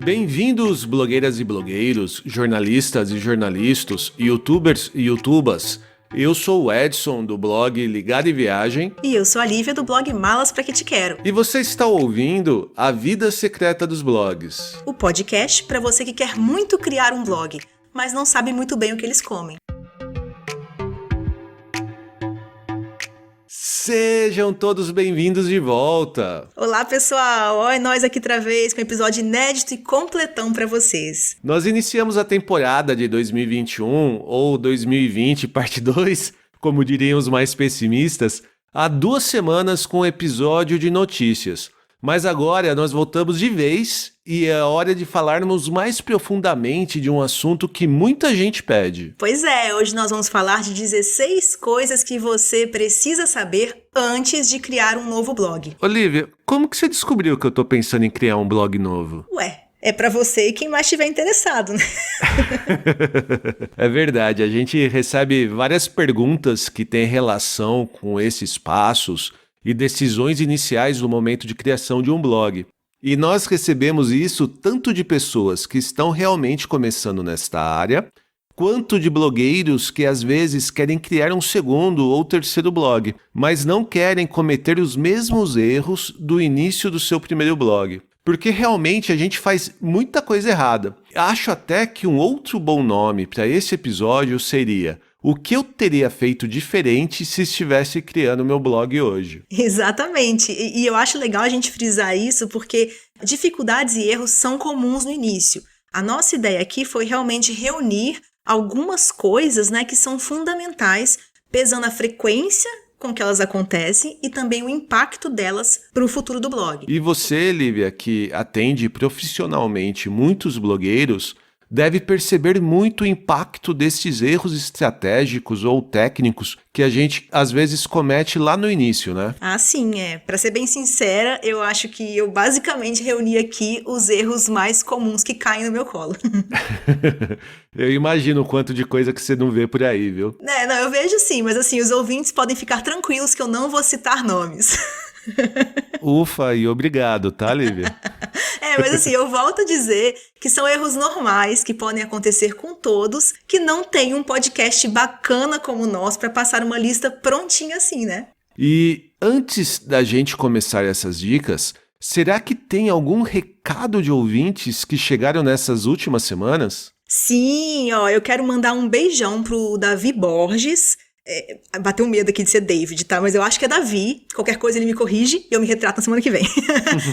Bem-vindos, blogueiras e blogueiros, jornalistas e jornalistas, youtubers e youtubas. Eu sou o Edson, do blog Ligado e Viagem. E eu sou a Lívia, do blog Malas Pra Que Te Quero. E você está ouvindo A Vida Secreta dos Blogs. O podcast para você que quer muito criar um blog, mas não sabe muito bem o que eles comem. Sejam todos bem-vindos de volta! Olá, pessoal! Olha nós aqui outra vez com um episódio inédito e completão para vocês. Nós iniciamos a temporada de 2021, ou 2020, parte 2, como diriam os mais pessimistas, há 2 semanas com um episódio de notícias. Mas agora nós voltamos de vez e é hora de falarmos mais profundamente de um assunto que muita gente pede. Pois é, hoje nós vamos falar de 16 coisas que você precisa saber antes de criar um novo blog. Olivia, como que você descobriu que eu tô pensando em criar um blog novo? Ué, é pra você e quem mais estiver interessado, né? É verdade, a gente recebe várias perguntas que têm relação com esses passos e decisões iniciais no momento de criação de um blog. E nós recebemos isso tanto de pessoas que estão realmente começando nesta área, quanto de blogueiros que às vezes querem criar um segundo ou terceiro blog, mas não querem cometer os mesmos erros do início do seu primeiro blog. Porque realmente a gente faz muita coisa errada. Acho até que um outro bom nome para esse episódio seria: o que eu teria feito diferente se estivesse criando meu blog hoje? Exatamente. E eu acho legal a gente frisar isso porque dificuldades e erros são comuns no início. A nossa ideia aqui foi realmente reunir algumas coisas, né, que são fundamentais, pesando a frequência com que elas acontecem e também o impacto delas para o futuro do blog. E você, Lívia, que atende profissionalmente muitos blogueiros, deve perceber muito o impacto desses erros estratégicos ou técnicos que a gente às vezes comete lá no início, né? Ah, sim, é. Para ser bem sincera, eu acho que eu basicamente reuni aqui os erros mais comuns que caem no meu colo. Eu imagino o quanto de coisa que você não vê por aí, viu? Não, eu vejo sim, mas assim, os ouvintes podem ficar tranquilos que eu não vou citar nomes. Ufa, e obrigado, tá, Lívia? Mas assim, eu volto a dizer que são erros normais que podem acontecer com todos que não têm um podcast bacana como o nosso para passar uma lista prontinha assim, né? E antes da gente começar essas dicas, será que tem algum recado de ouvintes que chegaram nessas últimas semanas? Sim, eu quero mandar um beijão pro Davi Borges. Bateu um medo aqui de ser David, tá? Mas eu acho que é Davi. Qualquer coisa ele me corrige e eu me retrato na semana que vem.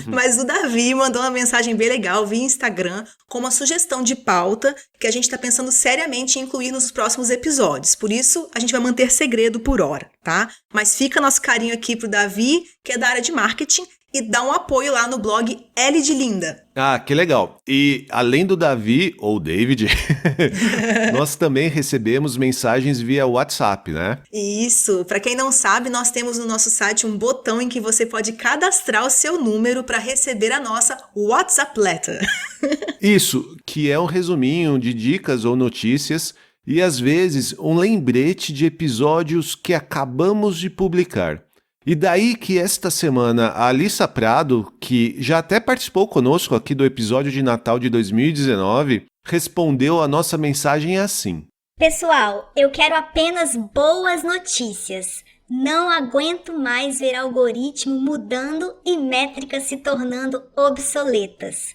Mas o Davi mandou uma mensagem bem legal via Instagram com uma sugestão de pauta que a gente tá pensando seriamente em incluir nos próximos episódios. Por isso, a gente vai manter segredo por hora, tá? Mas fica nosso carinho aqui pro Davi, que é da área de marketing, e dá um apoio lá no blog L de Linda. Ah, que legal. E além do Davi, ou David, nós também recebemos mensagens via WhatsApp, né? Isso. Para quem não sabe, nós temos no nosso site um botão em que você pode cadastrar o seu número para receber a nossa WhatsApp Letter. Isso, que é um resuminho de dicas ou notícias e às vezes um lembrete de episódios que acabamos de publicar. E daí que esta semana a Alissa Prado, que já até participou conosco aqui do episódio de Natal de 2019, respondeu a nossa mensagem assim: Pessoal, eu quero apenas boas notícias. Não aguento mais ver algoritmo mudando e métricas se tornando obsoletas.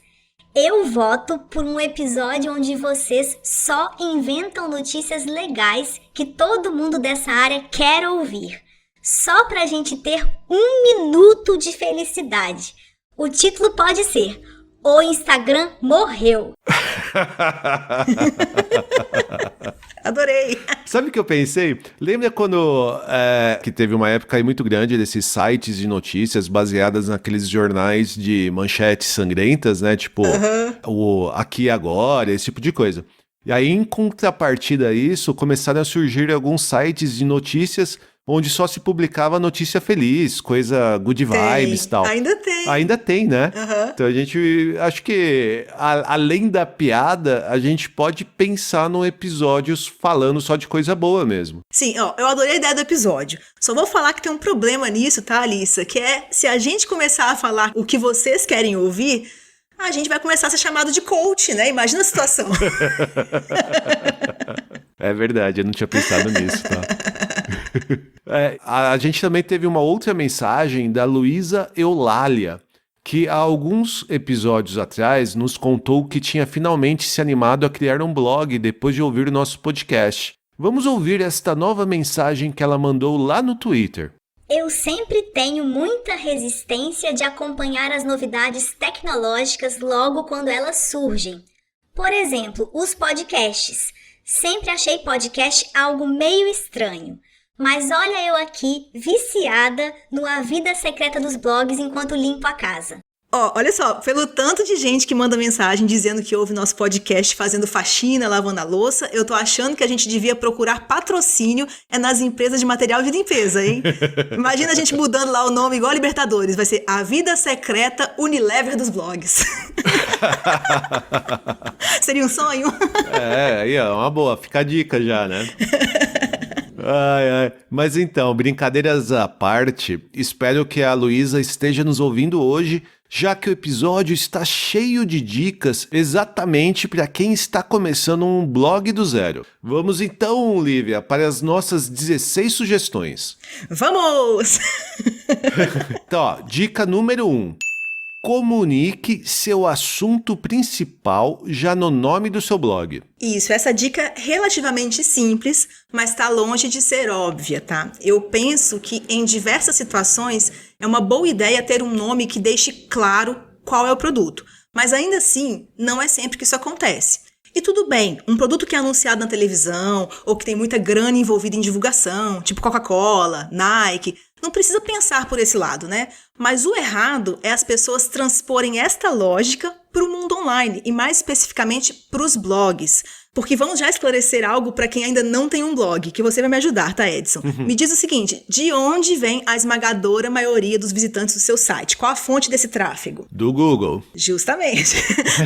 Eu voto por um episódio onde vocês só inventam notícias legais que todo mundo dessa área quer ouvir. Só pra gente ter 1 minuto de felicidade. O título pode ser: O Instagram morreu. Adorei! Sabe o que eu pensei? Lembra quando que teve uma época aí muito grande desses sites de notícias baseadas naqueles jornais de manchetes sangrentas, né? Tipo, o Aqui e Agora, esse tipo de coisa. E aí, em contrapartida a isso, começaram a surgir alguns sites de notícias onde só se publicava notícia feliz, coisa good vibes e tal. Ainda tem. Ainda tem, né? Uhum. Então a gente, acho que além da piada, a gente pode pensar num episódios falando só de coisa boa mesmo. Sim, eu adorei a ideia do episódio. Só vou falar que tem um problema nisso, tá, Alissa? Que é, se a gente começar a falar o que vocês querem ouvir, a gente vai começar a ser chamado de coach, né? Imagina a situação. É verdade, eu não tinha pensado nisso, tá? A gente também teve uma outra mensagem da Luísa Eulália, que há alguns episódios atrás nos contou que tinha finalmente se animado a criar um blog depois de ouvir o nosso podcast. Vamos ouvir esta nova mensagem que ela mandou lá no Twitter. Eu sempre tenho muita resistência de acompanhar as novidades tecnológicas logo quando elas surgem. Por exemplo, os podcasts. Sempre achei podcast algo meio estranho. Mas olha eu aqui, viciada no A Vida Secreta dos Blogs enquanto limpo a casa. Olha só, pelo tanto de gente que manda mensagem dizendo que ouve nosso podcast fazendo faxina, lavando a louça, eu tô achando que a gente devia procurar patrocínio nas empresas de material de limpeza, hein? Imagina a gente mudando lá o nome igual a Libertadores, vai ser A Vida Secreta Unilever dos Blogs. Seria um sonho? Aí é uma boa, fica a dica já, né? Ai. Mas então, brincadeiras à parte, espero que a Luísa esteja nos ouvindo hoje, já que o episódio está cheio de dicas exatamente para quem está começando um blog do zero. Vamos então, Lívia, para as nossas 16 sugestões. Vamos! Então, dica número 1. Comunique seu assunto principal já no nome do seu blog. Isso, essa dica é relativamente simples, mas está longe de ser óbvia, tá? Eu penso que em diversas situações é uma boa ideia ter um nome que deixe claro qual é o produto. Mas ainda assim, não é sempre que isso acontece. E tudo bem, um produto que é anunciado na televisão ou que tem muita grana envolvida em divulgação, tipo Coca-Cola, Nike, não precisa pensar por esse lado, né? Mas o errado é as pessoas transporem esta lógica para o mundo online e mais especificamente para os blogs. Porque vamos já esclarecer algo para quem ainda não tem um blog, que você vai me ajudar, tá, Edson? Me diz o seguinte, de onde vem a esmagadora maioria dos visitantes do seu site? Qual a fonte desse tráfego? Do Google. Justamente.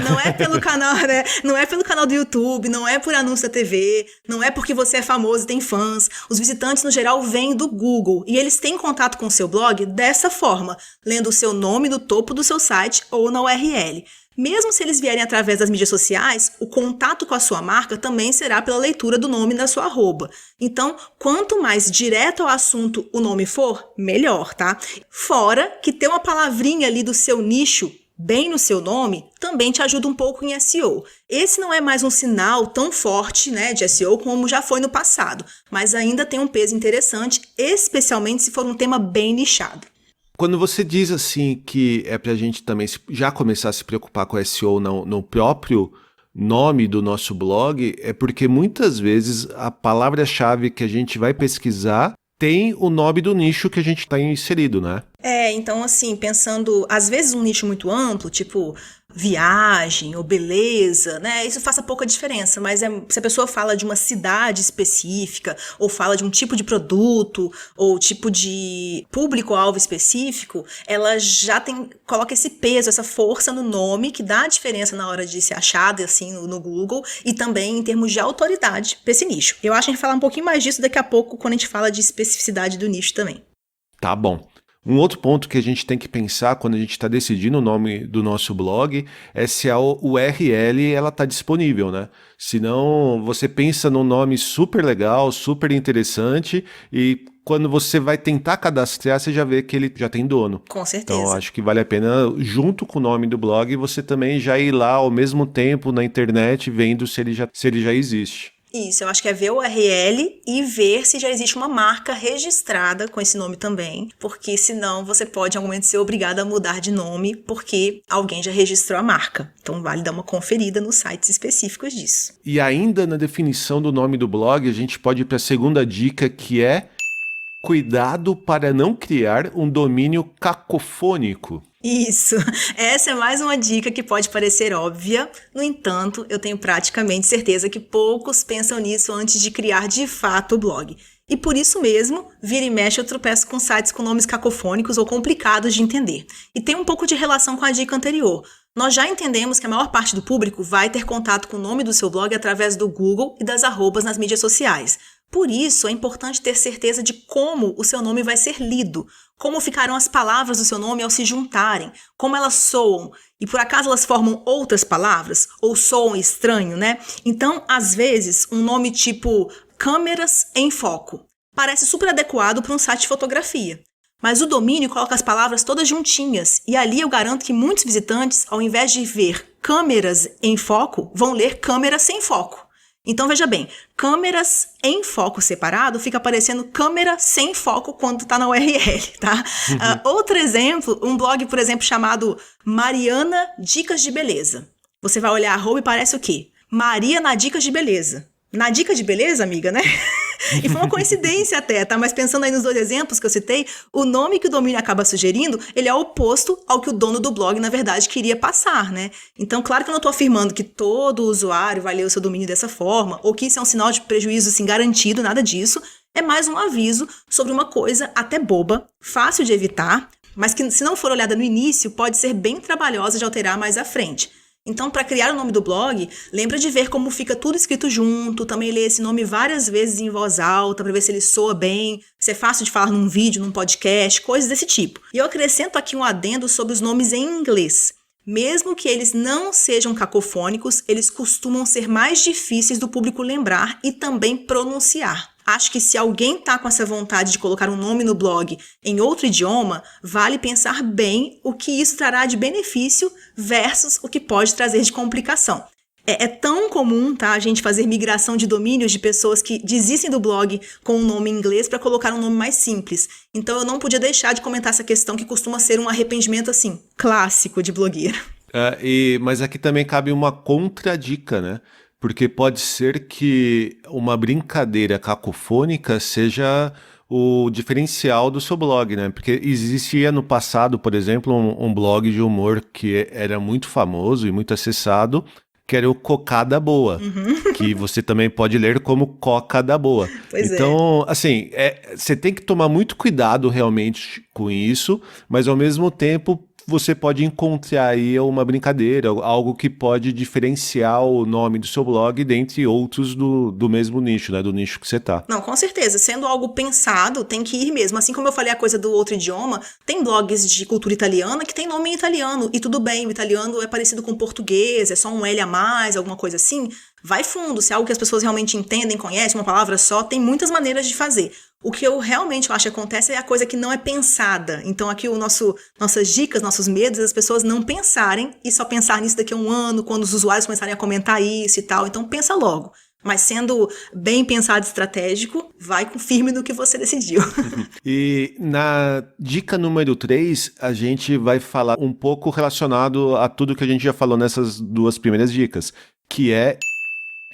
Não é pelo canal, né? Não é pelo canal do YouTube, não é por anúncio da TV, não é porque você é famoso e tem fãs. Os visitantes, no geral, vêm do Google e eles têm contato com o seu blog dessa forma, lendo o seu nome no topo do seu site ou na URL. Mesmo se eles vierem através das mídias sociais, o contato com a sua marca também será pela leitura do nome da sua arroba. Então, quanto mais direto ao assunto o nome for, melhor, tá? Fora que ter uma palavrinha ali do seu nicho bem no seu nome também te ajuda um pouco em SEO. Esse não é mais um sinal tão forte, né, de SEO como já foi no passado, mas ainda tem um peso interessante, especialmente se for um tema bem nichado. Quando você diz assim que é pra gente também já começar a se preocupar com SEO no próprio nome do nosso blog, é porque muitas vezes a palavra-chave que a gente vai pesquisar tem o nome do nicho que a gente está inserido, né? Então assim, pensando, às vezes um nicho muito amplo, tipo viagem ou beleza, né? Isso faça pouca diferença, mas se a pessoa fala de uma cidade específica, ou fala de um tipo de produto, ou tipo de público-alvo específico, ela já coloca esse peso, essa força no nome, que dá a diferença na hora de ser achada, assim, no Google, e também em termos de autoridade para esse nicho. Eu acho que a gente vai falar um pouquinho mais disso daqui a pouco, quando a gente fala de especificidade do nicho também. Tá bom. Um outro ponto que a gente tem que pensar quando a gente está decidindo o nome do nosso blog é se a URL ela está disponível, né? Senão você pensa num nome super legal, super interessante e quando você vai tentar cadastrar, você já vê que ele já tem dono. Com certeza. Então, acho que vale a pena, junto com o nome do blog, você também já ir lá ao mesmo tempo na internet vendo se ele já existe. Isso, eu acho que é ver o URL e ver se já existe uma marca registrada com esse nome também, porque senão você pode em algum momento ser obrigado a mudar de nome porque alguém já registrou a marca. Então vale dar uma conferida nos sites específicos disso. E ainda na definição do nome do blog, a gente pode ir para a segunda dica, que é cuidado para não criar um domínio cacofônico. Isso, essa é mais uma dica que pode parecer óbvia, no entanto, eu tenho praticamente certeza que poucos pensam nisso antes de criar de fato o blog. E por isso mesmo, vira e mexe eu tropeço com sites com nomes cacofônicos ou complicados de entender. E tem um pouco de relação com a dica anterior. Nós já entendemos que a maior parte do público vai ter contato com o nome do seu blog através do Google e das arrobas nas mídias sociais. Por isso, é importante ter certeza de como o seu nome vai ser lido, como ficarão as palavras do seu nome ao se juntarem, como elas soam, e por acaso elas formam outras palavras, ou soam estranho, né? Então, às vezes, um nome tipo Câmeras em Foco parece super adequado para um site de fotografia. Mas o domínio coloca as palavras todas juntinhas, e ali eu garanto que muitos visitantes, ao invés de ver câmeras em foco, vão ler câmeras sem foco. Então, veja bem, câmeras em foco separado fica aparecendo câmera sem foco quando está na URL, tá? Outro exemplo, um blog, por exemplo, chamado Mariana Dicas de Beleza. Você vai olhar @ e parece o quê? Maria na Dicas de Beleza. Na dica de beleza, amiga, né? E foi uma coincidência até, tá? Mas pensando aí nos 2 exemplos que eu citei, o nome que o domínio acaba sugerindo, ele é oposto ao que o dono do blog, na verdade, queria passar, né? Então, claro que eu não estou afirmando que todo usuário vai ler o seu domínio dessa forma, ou que isso é um sinal de prejuízo, assim, garantido, nada disso. É mais um aviso sobre uma coisa até boba, fácil de evitar, mas que, se não for olhada no início, pode ser bem trabalhosa de alterar mais à frente. Então, para criar o nome do blog, lembra de ver como fica tudo escrito junto, também ler esse nome várias vezes em voz alta, para ver se ele soa bem, se é fácil de falar num vídeo, num podcast, coisas desse tipo. E eu acrescento aqui um adendo sobre os nomes em inglês. Mesmo que eles não sejam cacofônicos, eles costumam ser mais difíceis do público lembrar e também pronunciar. Acho que se alguém está com essa vontade de colocar um nome no blog em outro idioma, vale pensar bem o que isso trará de benefício versus o que pode trazer de complicação. É tão comum, tá, a gente fazer migração de domínios de pessoas que desistem do blog com um nome em inglês para colocar um nome mais simples. Então eu não podia deixar de comentar essa questão que costuma ser um arrependimento, assim, clássico de blogueiro. Mas aqui também cabe uma contradica, né? Porque pode ser que uma brincadeira cacofônica seja o diferencial do seu blog, né? Porque existia no passado, por exemplo, um blog de humor que era muito famoso e muito acessado, que era o Cocada Boa, que você também pode ler como Coca da Boa. Pois então, assim, você tem que tomar muito cuidado realmente com isso, mas ao mesmo tempo você pode encontrar aí uma brincadeira, algo que pode diferenciar o nome do seu blog dentre outros do mesmo nicho, né? Do nicho que você tá. Não, com certeza. Sendo algo pensado, tem que ir mesmo. Assim como eu falei a coisa do outro idioma, tem blogs de cultura italiana que tem nome em italiano. E tudo bem, o italiano é parecido com o português, é só um L a mais, alguma coisa assim. Vai fundo, se é algo que as pessoas realmente entendem, conhecem, uma palavra só, tem muitas maneiras de fazer. O que eu realmente acho que acontece é a coisa que não é pensada. Então aqui nossas dicas, nossos medos, as pessoas não pensarem e só pensar nisso daqui a um ano, quando os usuários começarem a comentar isso e tal. Então pensa logo. Mas sendo bem pensado e estratégico, vai firme no que você decidiu. E na dica número 3, a gente vai falar um pouco relacionado a tudo que a gente já falou nessas 2 primeiras dicas, que é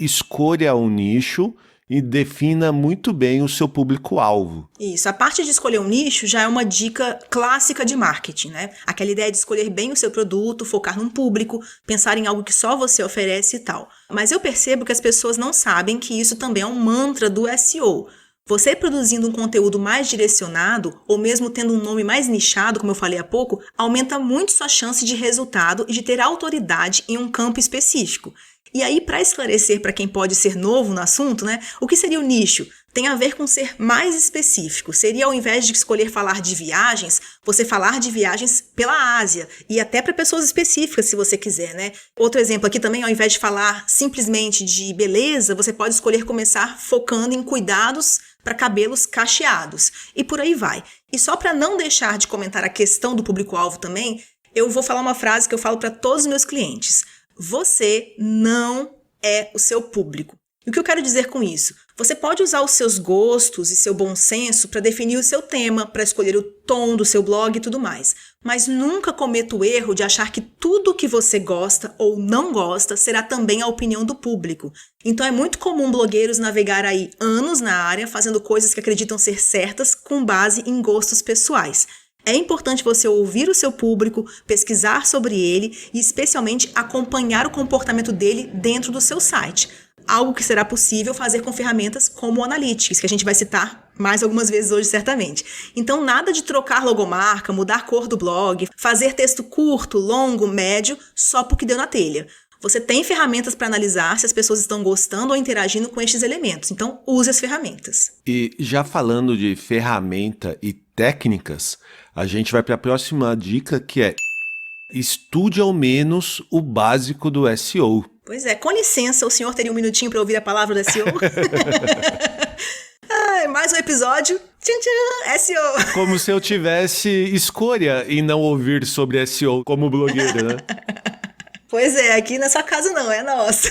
escolha um nicho e defina muito bem o seu público-alvo. Isso, a parte de escolher um nicho já é uma dica clássica de marketing, né? Aquela ideia de escolher bem o seu produto, focar num público, pensar em algo que só você oferece e tal. Mas eu percebo que as pessoas não sabem que isso também é um mantra do SEO. Você produzindo um conteúdo mais direcionado, ou mesmo tendo um nome mais nichado, como eu falei há pouco, aumenta muito sua chance de resultado e de ter autoridade em um campo específico. E aí, para esclarecer para quem pode ser novo no assunto, né, o que seria o nicho? Tem a ver com ser mais específico. Seria, ao invés de escolher falar de viagens, você falar de viagens pela Ásia, e até para pessoas específicas, se você quiser, né? Outro exemplo aqui também, ao invés de falar simplesmente de beleza, você pode escolher começar focando em cuidados para cabelos cacheados. E por aí vai. E só para não deixar de comentar a questão do público-alvo também, eu vou falar uma frase que eu falo para todos os meus clientes. Você não é o seu público. E o que eu quero dizer com isso? Você pode usar os seus gostos e seu bom senso para definir o seu tema, para escolher o tom do seu blog e tudo mais. Mas nunca cometa o erro de achar que tudo que você gosta ou não gosta será também a opinião do público. Então é muito comum blogueiros navegar aí anos na área fazendo coisas que acreditam ser certas com base em gostos pessoais. É importante você ouvir o seu público, pesquisar sobre ele e especialmente acompanhar o comportamento dele dentro do seu site. Algo que será possível fazer com ferramentas como o Analytics, que a gente vai citar mais algumas vezes hoje certamente. Então nada de trocar logomarca, mudar cor do blog, fazer texto curto, longo, médio, só porque deu na telha. Você tem ferramentas para analisar se as pessoas estão gostando ou interagindo com estes elementos. Então, use as ferramentas. E já falando de ferramenta e técnicas, a gente vai para a próxima dica, que é: estude ao menos o básico do SEO. Pois é, com licença, o senhor teria um minutinho para ouvir a palavra do SEO? Mais um episódio. Tchan, tchan, SEO. Como se eu tivesse escolha em não ouvir sobre SEO como blogueira, né? Pois é, aqui na sua casa não, é nossa.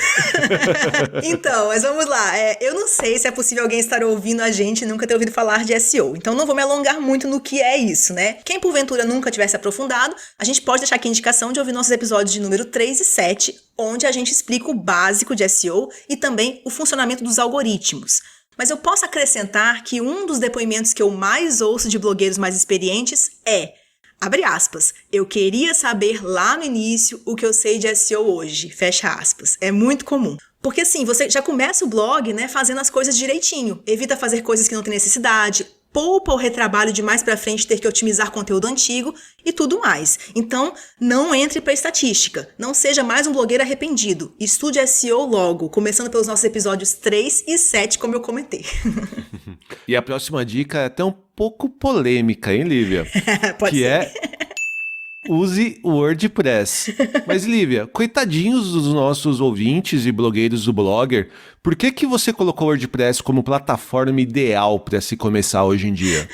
Então, mas vamos lá. Eu não sei se é possível alguém estar ouvindo a gente e nunca ter ouvido falar de SEO. Então, não vou me alongar muito no que é isso, né? Quem, porventura, nunca tivesse aprofundado, a gente pode deixar aqui a indicação de ouvir nossos episódios de número 3 e 7, onde a gente explica o básico de SEO e também o funcionamento dos algoritmos. Mas eu posso acrescentar que um dos depoimentos que eu mais ouço de blogueiros mais experientes é: abre aspas, eu queria saber lá no início o que eu sei de SEO hoje, fecha aspas. É muito comum. Porque assim, você já começa o blog, né, fazendo as coisas direitinho. Evita fazer coisas que não tem necessidade, poupa o retrabalho de mais pra frente ter que otimizar conteúdo antigo e tudo mais. Então, não entre pra estatística. Não seja mais um blogueiro arrependido. Estude SEO logo, começando pelos nossos episódios 3 e 7, como eu comentei. E a próxima dica é até um pouco polêmica, hein, Lívia? Pode que ser. É: use o WordPress. Mas, Lívia, coitadinhos dos nossos ouvintes e blogueiros do Blogger, por que você colocou o WordPress como plataforma ideal para se começar hoje em dia?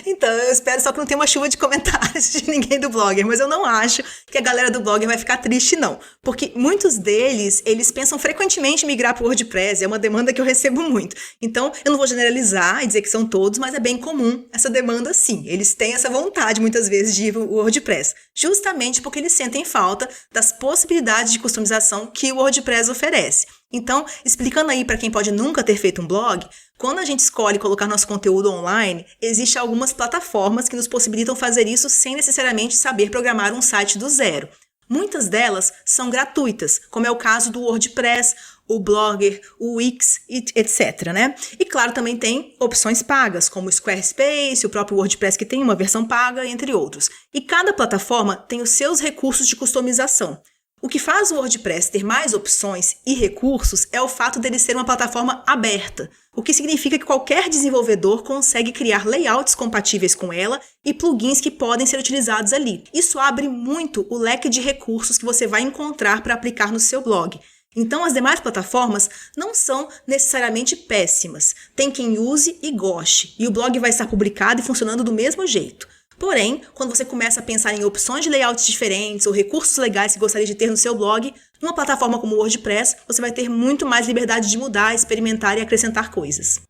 Então, eu espero só que não tenha uma chuva de comentários de ninguém do Blogger, mas eu não acho que a galera do Blogger vai ficar triste, não. Porque muitos deles, eles pensam frequentemente em migrar para o WordPress, é uma demanda que eu recebo muito. Então, eu não vou generalizar e dizer que são todos, mas é bem comum essa demanda sim. Eles têm essa vontade, muitas vezes, de ir para o WordPress, justamente porque eles sentem falta das possibilidades de customização que o WordPress oferece. Então, explicando aí para quem pode nunca ter feito um blog, quando a gente escolhe colocar nosso conteúdo online, existem algumas plataformas que nos possibilitam fazer isso sem necessariamente saber programar um site do zero. Muitas delas são gratuitas, como é o caso do WordPress, o Blogger, o Wix, etc, né? E claro, também tem opções pagas, como o Squarespace, o próprio WordPress que tem uma versão paga, entre outros. E cada plataforma tem os seus recursos de customização. O que faz o WordPress ter mais opções e recursos é o fato dele ser uma plataforma aberta, o que significa que qualquer desenvolvedor consegue criar layouts compatíveis com ela e plugins que podem ser utilizados ali. Isso abre muito o leque de recursos que você vai encontrar para aplicar no seu blog. Então, as demais plataformas não são necessariamente péssimas. Tem quem use e goste, e o blog vai estar publicado e funcionando do mesmo jeito. Porém, quando você começa a pensar em opções de layouts diferentes ou recursos legais que gostaria de ter no seu blog, numa plataforma como o WordPress, você vai ter muito mais liberdade de mudar, experimentar e acrescentar coisas.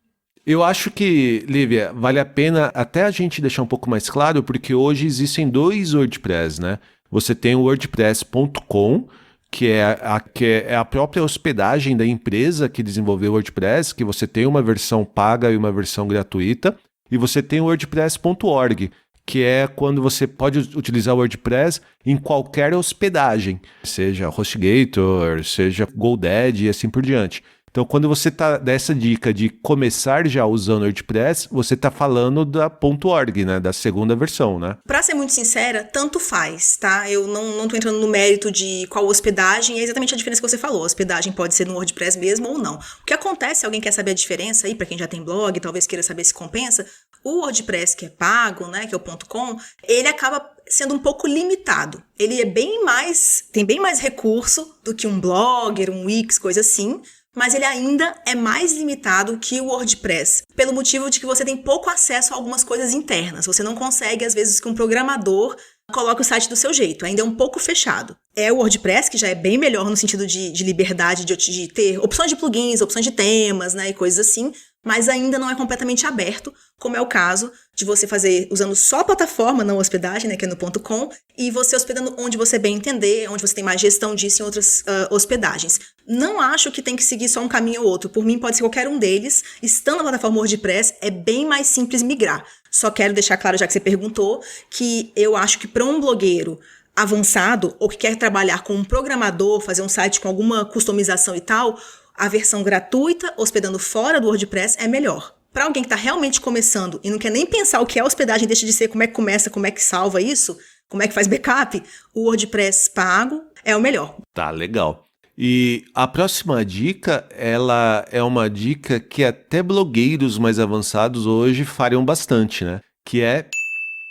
Eu acho que, Lívia, vale a pena até a gente deixar um pouco mais claro, porque hoje existem 2 WordPress, né? Você tem o wordpress.com, que é a própria hospedagem da empresa que desenvolveu o WordPress, que você tem uma versão paga e uma versão gratuita, e você tem o wordpress.org, que é quando você pode utilizar o WordPress em qualquer hospedagem, seja HostGator, seja GoDaddy e assim por diante. Então, quando você tá dessa dica de começar já usando o WordPress, você tá falando da .org, né? Da segunda versão, né? Pra ser muito sincera, tanto faz, tá? Eu não tô entrando no mérito de qual hospedagem, é exatamente a diferença que você falou. A hospedagem pode ser no WordPress mesmo ou não. O que acontece, se alguém quer saber a diferença aí, pra quem já tem blog, talvez queira saber se compensa, o WordPress que é pago, né, que é o .com, ele acaba sendo um pouco limitado. Ele é tem bem mais recurso do que um Blogger, um Wix, coisa assim, mas ele ainda é mais limitado que o WordPress, pelo motivo de que você tem pouco acesso a algumas coisas internas. Você não consegue, às vezes, que um programador coloque o site do seu jeito, ainda é um pouco fechado. É o WordPress, que já é bem melhor no sentido de liberdade, de ter opções de plugins, opções de temas, né, e coisas assim, mas ainda não é completamente aberto, como é o caso de você fazer usando só a plataforma, não hospedagem, né, que é no .com, e você hospedando onde você bem entender, onde você tem mais gestão disso em outras hospedagens. Não acho que tem que seguir só um caminho ou outro. Por mim, pode ser qualquer um deles. Estando na plataforma WordPress, é bem mais simples migrar. Só quero deixar claro, já que você perguntou, que eu acho que para um blogueiro avançado, ou que quer trabalhar com um programador, fazer um site com alguma customização e tal, a versão gratuita, hospedando fora do WordPress, é melhor. Para alguém que está realmente começando e não quer nem pensar o que é hospedagem, deixa de ser como é que começa, como é que salva isso, como é que faz backup, o WordPress pago é o melhor. Tá, legal. E a próxima dica, ela é uma dica que até blogueiros mais avançados hoje fariam bastante, né? Que é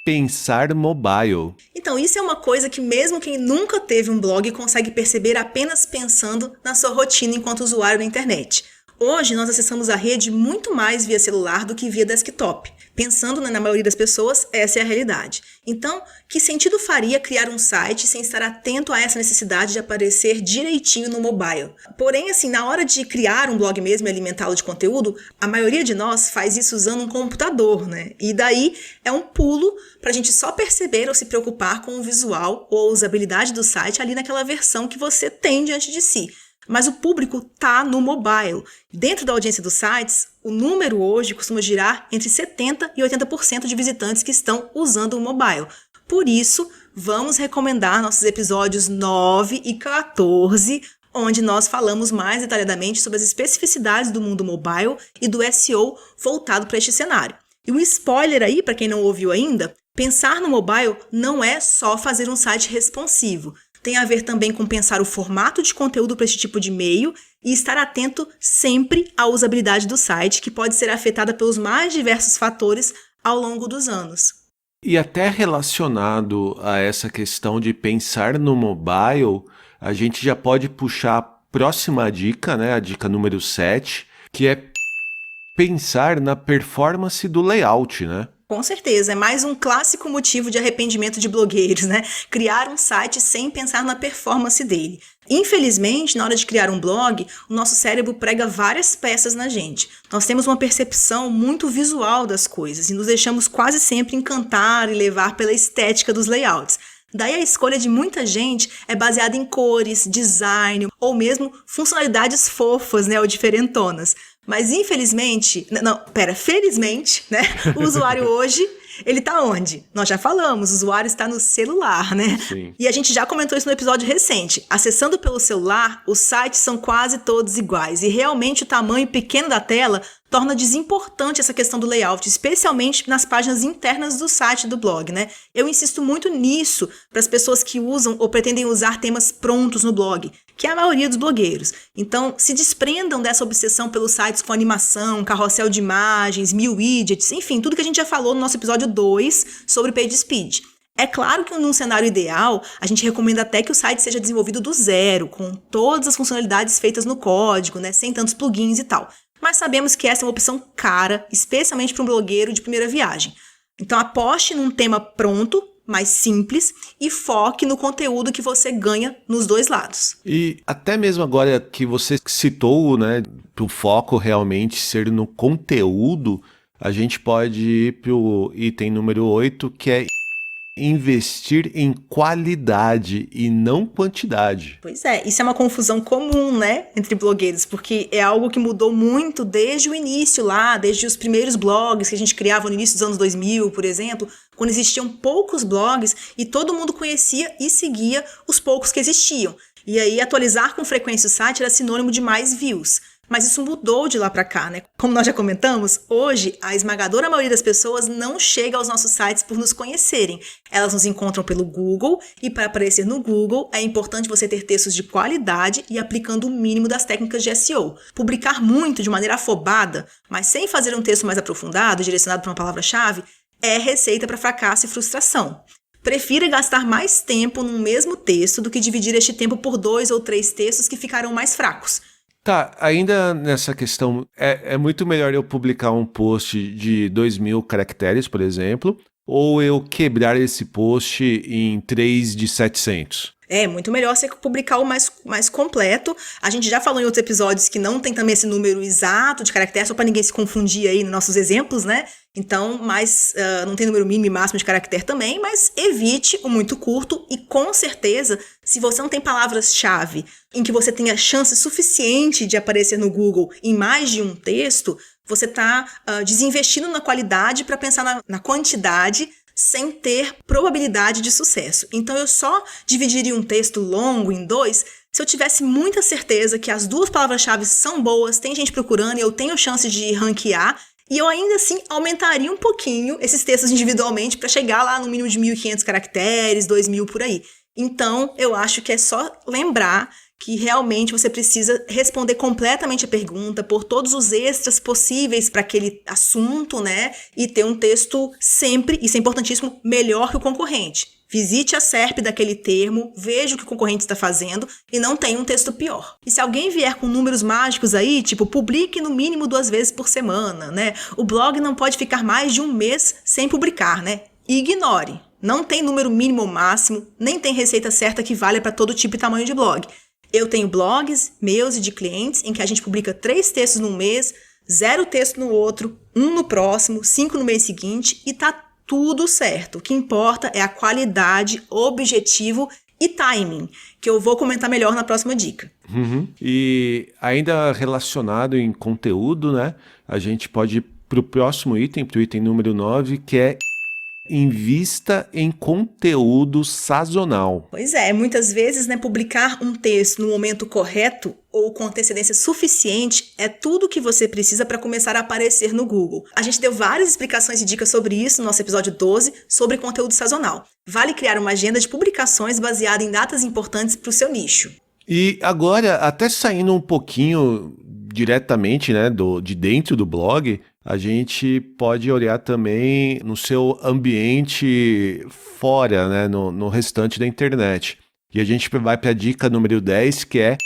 pensar mobile. Então, isso é uma coisa que mesmo quem nunca teve um blog consegue perceber apenas pensando na sua rotina enquanto usuário na internet. Hoje, nós acessamos a rede muito mais via celular do que via desktop. Pensando na maioria das pessoas, essa é a realidade. Então, que sentido faria criar um site sem estar atento a essa necessidade de aparecer direitinho no mobile? Porém, assim, na hora de criar um blog mesmo e alimentá-lo de conteúdo, a maioria de nós faz isso usando um computador, né? E daí é um pulo para a gente só perceber ou se preocupar com o visual ou a usabilidade do site ali naquela versão que você tem diante de si. Mas o público está no mobile. Dentro da audiência dos sites, o número hoje costuma girar entre 70% e 80% de visitantes que estão usando o mobile. Por isso, vamos recomendar nossos episódios 9 e 14, onde nós falamos mais detalhadamente sobre as especificidades do mundo mobile e do SEO voltado para este cenário. E um spoiler aí, para quem não ouviu ainda, pensar no mobile não é só fazer um site responsivo. Tem a ver também com pensar o formato de conteúdo para esse tipo de meio e estar atento sempre à usabilidade do site, que pode ser afetada pelos mais diversos fatores ao longo dos anos. E até relacionado a essa questão de pensar no mobile, a gente já pode puxar a próxima dica, né? A dica número 7, que é pensar na performance do layout, né? Com certeza, é mais um clássico motivo de arrependimento de blogueiros, né? Criar um site sem pensar na performance dele. Infelizmente, na hora de criar um blog, o nosso cérebro prega várias peças na gente. Nós temos uma percepção muito visual das coisas e nos deixamos quase sempre encantar e levar pela estética dos layouts. Daí a escolha de muita gente é baseada em cores, design ou mesmo funcionalidades fofas, né, ou diferentonas. Mas felizmente, né, o usuário hoje, ele tá onde? Nós já falamos, o usuário está no celular, né? Sim. E a gente já comentou isso no episódio recente. Acessando pelo celular, os sites são quase todos iguais e realmente o tamanho pequeno da tela torna desimportante essa questão do layout, especialmente nas páginas internas do site do blog, né? Eu insisto muito nisso para as pessoas que usam ou pretendem usar temas prontos no blog, que é a maioria dos blogueiros. Então, se desprendam dessa obsessão pelos sites com animação, carrossel de imagens, 1000 widgets, enfim, tudo que a gente já falou no nosso episódio 2 sobre PageSpeed. É claro que num cenário ideal, a gente recomenda até que o site seja desenvolvido do zero, com todas as funcionalidades feitas no código, né, sem tantos plugins e tal. Mas sabemos que essa é uma opção cara, especialmente para um blogueiro de primeira viagem. Então aposte num tema pronto, mais simples, e foque no conteúdo que você ganha nos dois lados. E até mesmo agora que você citou, né, para o foco realmente ser no conteúdo, a gente pode ir para o item número 8, que é investir em qualidade e não quantidade. Pois é, isso é uma confusão comum, né, entre blogueiros, porque é algo que mudou muito desde o início lá, desde os primeiros blogs que a gente criava no início dos anos 2000, por exemplo, quando existiam poucos blogs e todo mundo conhecia e seguia os poucos que existiam. E aí atualizar com frequência o site era sinônimo de mais views. Mas isso mudou de lá para cá, né? Como nós já comentamos, hoje a esmagadora maioria das pessoas não chega aos nossos sites por nos conhecerem. Elas nos encontram pelo Google e para aparecer no Google é importante você ter textos de qualidade e aplicando o mínimo das técnicas de SEO. Publicar muito de maneira afobada, mas sem fazer um texto mais aprofundado, direcionado para uma palavra-chave, é receita para fracasso e frustração. Prefira gastar mais tempo num mesmo texto do que dividir este tempo por 2 ou 3 textos que ficarão mais fracos. Tá, ainda nessa questão, é muito melhor eu publicar um post de 2.000 caracteres, por exemplo, ou eu quebrar esse post em 3 de 700? É muito melhor você publicar o mais completo. A gente já falou em outros episódios que não tem também esse número exato de caracteres, só para ninguém se confundir aí nos nossos exemplos, né? Então, não tem número mínimo e máximo de caractere também, mas evite o muito curto e com certeza, se você não tem palavras-chave em que você tenha chance suficiente de aparecer no Google em mais de um texto, você está desinvestindo na qualidade para pensar na quantidade sem ter probabilidade de sucesso. Então eu só dividiria um texto longo em 2 se eu tivesse muita certeza que as 2 palavras-chave são boas, tem gente procurando e eu tenho chance de ranquear, e eu ainda assim aumentaria um pouquinho esses textos individualmente para chegar lá no mínimo de 1.500 caracteres, 2.000 por aí. Então, eu acho que é só lembrar que realmente você precisa responder completamente a pergunta, pôr todos os extras possíveis para aquele assunto, né? E ter um texto sempre, isso é importantíssimo, melhor que o concorrente. Visite a SERP daquele termo, veja o que o concorrente está fazendo e não tenha um texto pior. E se alguém vier com números mágicos aí, tipo, publique no mínimo 2 vezes por semana, né? O blog não pode ficar mais de um mês sem publicar, né? Ignore. Não tem número mínimo ou máximo, nem tem receita certa que valha para todo tipo e tamanho de blog. Eu tenho blogs meus e de clientes em que a gente publica 3 textos num mês, 0 texto no outro, 1 no próximo, 5 no mês seguinte e tá tudo certo. O que importa é a qualidade, objetivo e timing, que eu vou comentar melhor na próxima dica. E ainda relacionado em conteúdo, né? A gente pode ir para o próximo item, para o item número 9, que é invista em conteúdo sazonal. Pois é, muitas vezes, né, publicar um texto no momento correto ou com antecedência suficiente é tudo que você precisa para começar a aparecer no Google. A gente deu várias explicações e dicas sobre isso no nosso episódio 12, sobre conteúdo sazonal. Vale criar uma agenda de publicações baseada em datas importantes para o seu nicho. E agora, até saindo um pouquinho diretamente, né, de dentro do blog, a gente pode olhar também no seu ambiente fora, né, no restante da internet. E a gente vai para a dica número 10, que é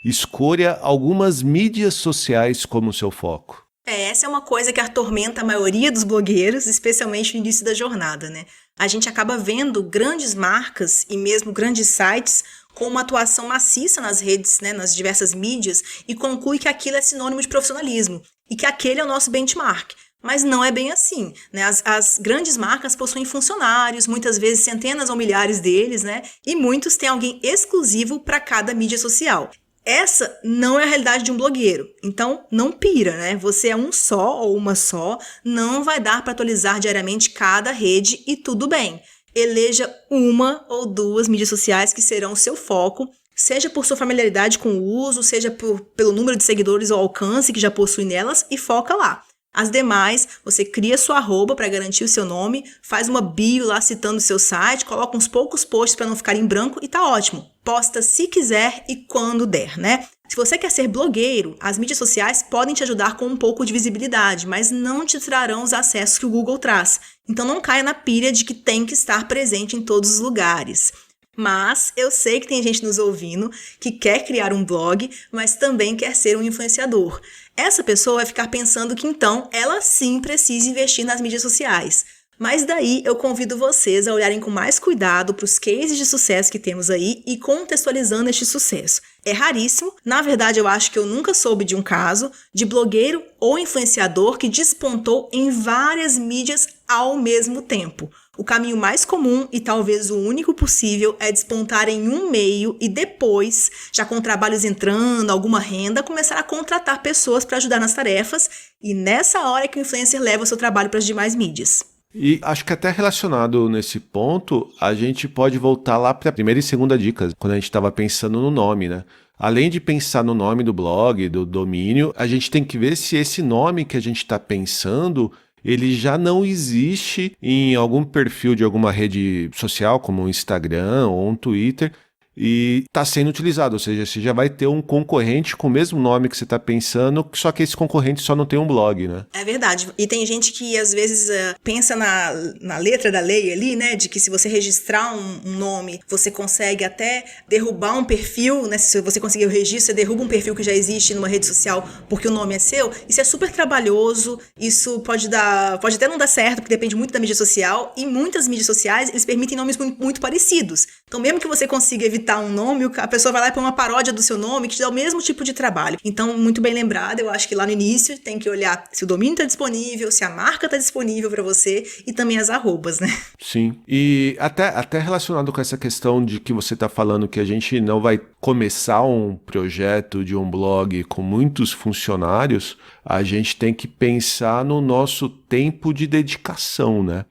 escolha algumas mídias sociais como seu foco. Essa é uma coisa que atormenta a maioria dos blogueiros, especialmente no início da jornada, né? A gente acaba vendo grandes marcas e mesmo grandes sites com uma atuação maciça nas redes, né, nas diversas mídias, e conclui que aquilo é sinônimo de profissionalismo e que aquele é o nosso benchmark. Mas não é bem assim, né? As grandes marcas possuem funcionários, muitas vezes centenas ou milhares deles, né? E muitos têm alguém exclusivo para cada mídia social. Essa não é a realidade de um blogueiro, então não pira, né? Você é um só ou uma só, não vai dar para atualizar diariamente cada rede e tudo bem. Eleja 1 ou 2 mídias sociais que serão o seu foco, seja por sua familiaridade com o uso, seja pelo número de seguidores ou alcance que já possui nelas, e foca lá. As demais, você cria sua arroba para garantir o seu nome, faz uma bio lá citando o seu site, coloca uns poucos posts para não ficar em branco e tá ótimo. Posta se quiser e quando der, né? Se você quer ser blogueiro, as mídias sociais podem te ajudar com um pouco de visibilidade, mas não te trarão os acessos que o Google traz. Então não caia na pilha de que tem que estar presente em todos os lugares. Mas eu sei que tem gente nos ouvindo que quer criar um blog, mas também quer ser um influenciador. Essa pessoa vai ficar pensando que então ela sim precisa investir nas mídias sociais. Mas daí eu convido vocês a olharem com mais cuidado para os cases de sucesso que temos aí e contextualizando este sucesso. É raríssimo, na verdade eu acho que eu nunca soube de um caso de blogueiro ou influenciador que despontou em várias mídias ao mesmo tempo. O caminho mais comum e talvez o único possível é despontar em um meio e depois, já com trabalhos entrando, alguma renda, começar a contratar pessoas para ajudar nas tarefas, e nessa hora é que o influencer leva o seu trabalho para as demais mídias. E acho que até relacionado nesse ponto, a gente pode voltar lá para a primeira e segunda dica, quando a gente estava pensando no nome, né? Além de pensar no nome do blog, do domínio, a gente tem que ver se esse nome que a gente está pensando, ele já não existe em algum perfil de alguma rede social, como um Instagram ou um Twitter, e está sendo utilizado, ou seja, você já vai ter um concorrente com o mesmo nome que você está pensando, só que esse concorrente só não tem um blog, né? É verdade. E tem gente que às vezes pensa na letra da lei ali, né, de que se você registrar um nome, você consegue até derrubar um perfil, né, se você conseguir o registro, você derruba um perfil que já existe numa rede social porque o nome é seu. Isso é super trabalhoso, isso pode até não dar certo, porque depende muito da mídia social, e muitas mídias sociais, eles permitem nomes muito parecidos. Então, mesmo que você consiga evitar um nome, a pessoa vai lá e põe uma paródia do seu nome que te dá o mesmo tipo de trabalho. Então, muito bem lembrado, eu acho que lá no início tem que olhar se o domínio está disponível, se a marca está disponível para você e também as arrobas, né? Sim, e até relacionado com essa questão de que você está falando que a gente não vai começar um projeto de um blog com muitos funcionários, a gente tem que pensar no nosso tempo de dedicação, né?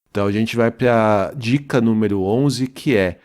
Então a gente vai para a dica número 11, que é: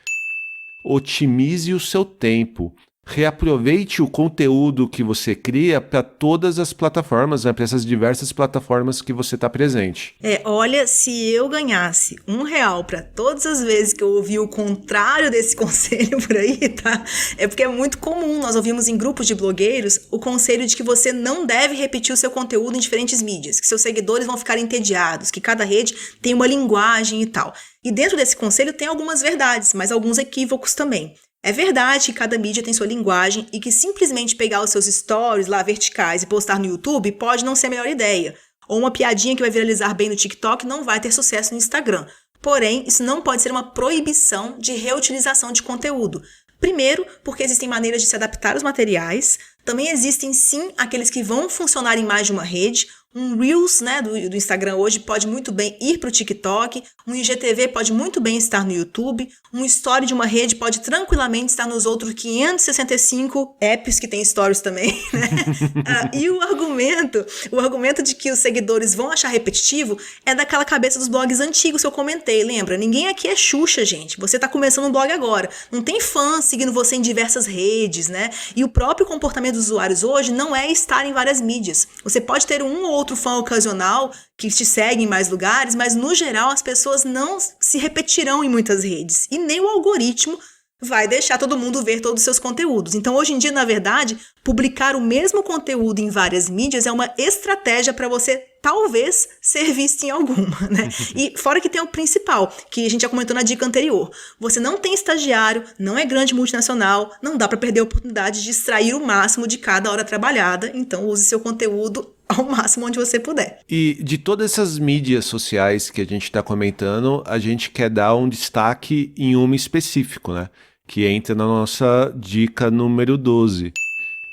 otimize o seu tempo. reaproveite o conteúdo que você cria para todas as plataformas, né, para essas diversas plataformas que você está presente. Olha, se eu ganhasse R$1 para todas as vezes que eu ouvi o contrário desse conselho por aí, tá? É porque é muito comum, nós ouvimos em grupos de blogueiros o conselho de que você não deve repetir o seu conteúdo em diferentes mídias, que seus seguidores vão ficar entediados, que cada rede tem uma linguagem e tal. E dentro desse conselho tem algumas verdades, mas alguns equívocos também. É verdade que cada mídia tem sua linguagem e que simplesmente pegar os seus stories lá verticais e postar no YouTube pode não ser a melhor ideia. Ou uma piadinha que vai viralizar bem no TikTok não vai ter sucesso no Instagram. Porém, isso não pode ser uma proibição de reutilização de conteúdo. Primeiro, porque existem maneiras de se adaptar aos materiais. Também existem, sim, aqueles que vão funcionar em mais de uma rede. Um Reels, né, do Instagram hoje pode muito bem ir para o TikTok, um IGTV pode muito bem estar no YouTube, um Story de uma rede pode tranquilamente estar nos outros 565 apps que tem Stories também, né? E o argumento de que os seguidores vão achar repetitivo é daquela cabeça dos blogs antigos que eu comentei, lembra? Ninguém aqui é Xuxa, gente. Você está começando um blog agora. Não tem fãs seguindo você em diversas redes, né? E o próprio comportamento dos usuários hoje não é estar em várias mídias. Você pode ter um ou outro fã ocasional que te segue em mais lugares, mas no geral as pessoas não se repetirão em muitas redes e nem o algoritmo vai deixar todo mundo ver todos os seus conteúdos. Então hoje em dia, na verdade, publicar o mesmo conteúdo em várias mídias é uma estratégia para você talvez ser visto em alguma, né? E fora que tem o principal, que a gente já comentou na dica anterior. Você não tem estagiário, não é grande multinacional, não dá para perder a oportunidade de extrair o máximo de cada hora trabalhada, então use seu conteúdo ao máximo onde você puder. E de todas essas mídias sociais que a gente está comentando, a gente quer dar um destaque em uma específico, né? Que entra na nossa dica número 12,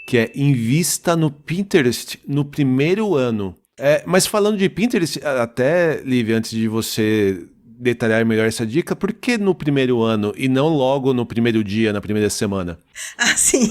que é invista no Pinterest no primeiro ano. Mas falando de Pinterest, até, Lívia, antes de você detalhar melhor essa dica, por que no primeiro ano e não logo no primeiro dia, na primeira semana? Ah, sim.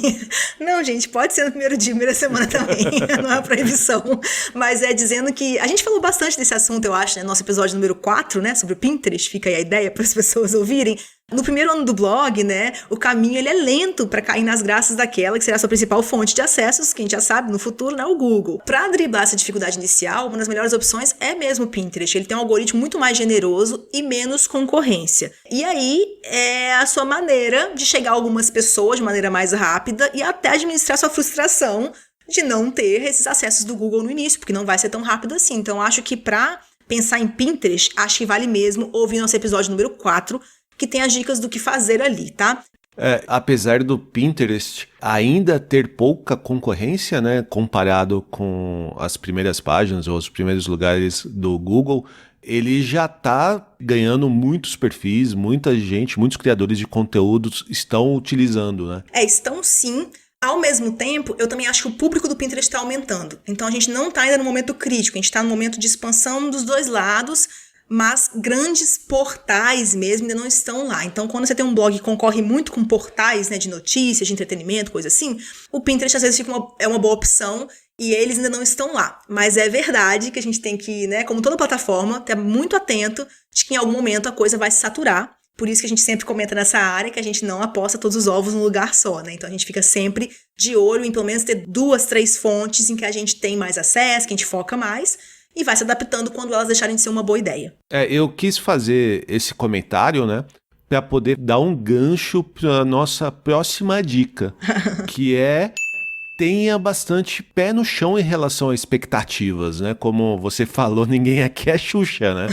Não, gente, pode ser no primeiro dia, primeira semana também, não é uma proibição. Mas é dizendo que... A gente falou bastante desse assunto, eu acho, né? Nosso episódio número 4, né? Sobre o Pinterest, fica aí a ideia para as pessoas ouvirem. No primeiro ano do blog, né, o caminho ele é lento para cair nas graças daquela que será a sua principal fonte de acessos, que a gente já sabe, no futuro, né, o Google. Para driblar essa dificuldade inicial, uma das melhores opções é mesmo o Pinterest. Ele tem um algoritmo muito mais generoso e menos concorrência. E aí é a sua maneira de chegar a algumas pessoas de maneira mais rápida e até administrar sua frustração de não ter esses acessos do Google no início, porque não vai ser tão rápido assim. Então, acho que para pensar em Pinterest, acho que vale mesmo ouvir nosso episódio número 4, que tem as dicas do que fazer ali, tá? Apesar do Pinterest ainda ter pouca concorrência, né, comparado com as primeiras páginas ou os primeiros lugares do Google, ele já está ganhando muitos perfis, muita gente, muitos criadores de conteúdos estão utilizando, né? Estão sim. Ao mesmo tempo, eu também acho que o público do Pinterest está aumentando. Então a gente não está ainda no momento crítico, a gente está no momento de expansão dos dois lados, mas grandes portais mesmo ainda não estão lá. Então, quando você tem um blog que concorre muito com portais, né, de notícias, de entretenimento, coisa assim, o Pinterest às vezes é uma boa opção e eles ainda não estão lá. Mas é verdade que a gente tem que, né, como toda plataforma, estar muito atento de que em algum momento a coisa vai se saturar. Por isso que a gente sempre comenta nessa área que a gente não aposta todos os ovos num lugar só, né? Então a gente fica sempre de olho em pelo menos ter 2, 3 fontes em que a gente tem mais acesso, que a gente foca mais, e vai se adaptando quando elas deixarem de ser uma boa ideia. Eu quis fazer esse comentário, né, para poder dar um gancho para nossa próxima dica, que é tenha bastante pé no chão em relação a expectativas, né? Como você falou, ninguém aqui é Xuxa, né?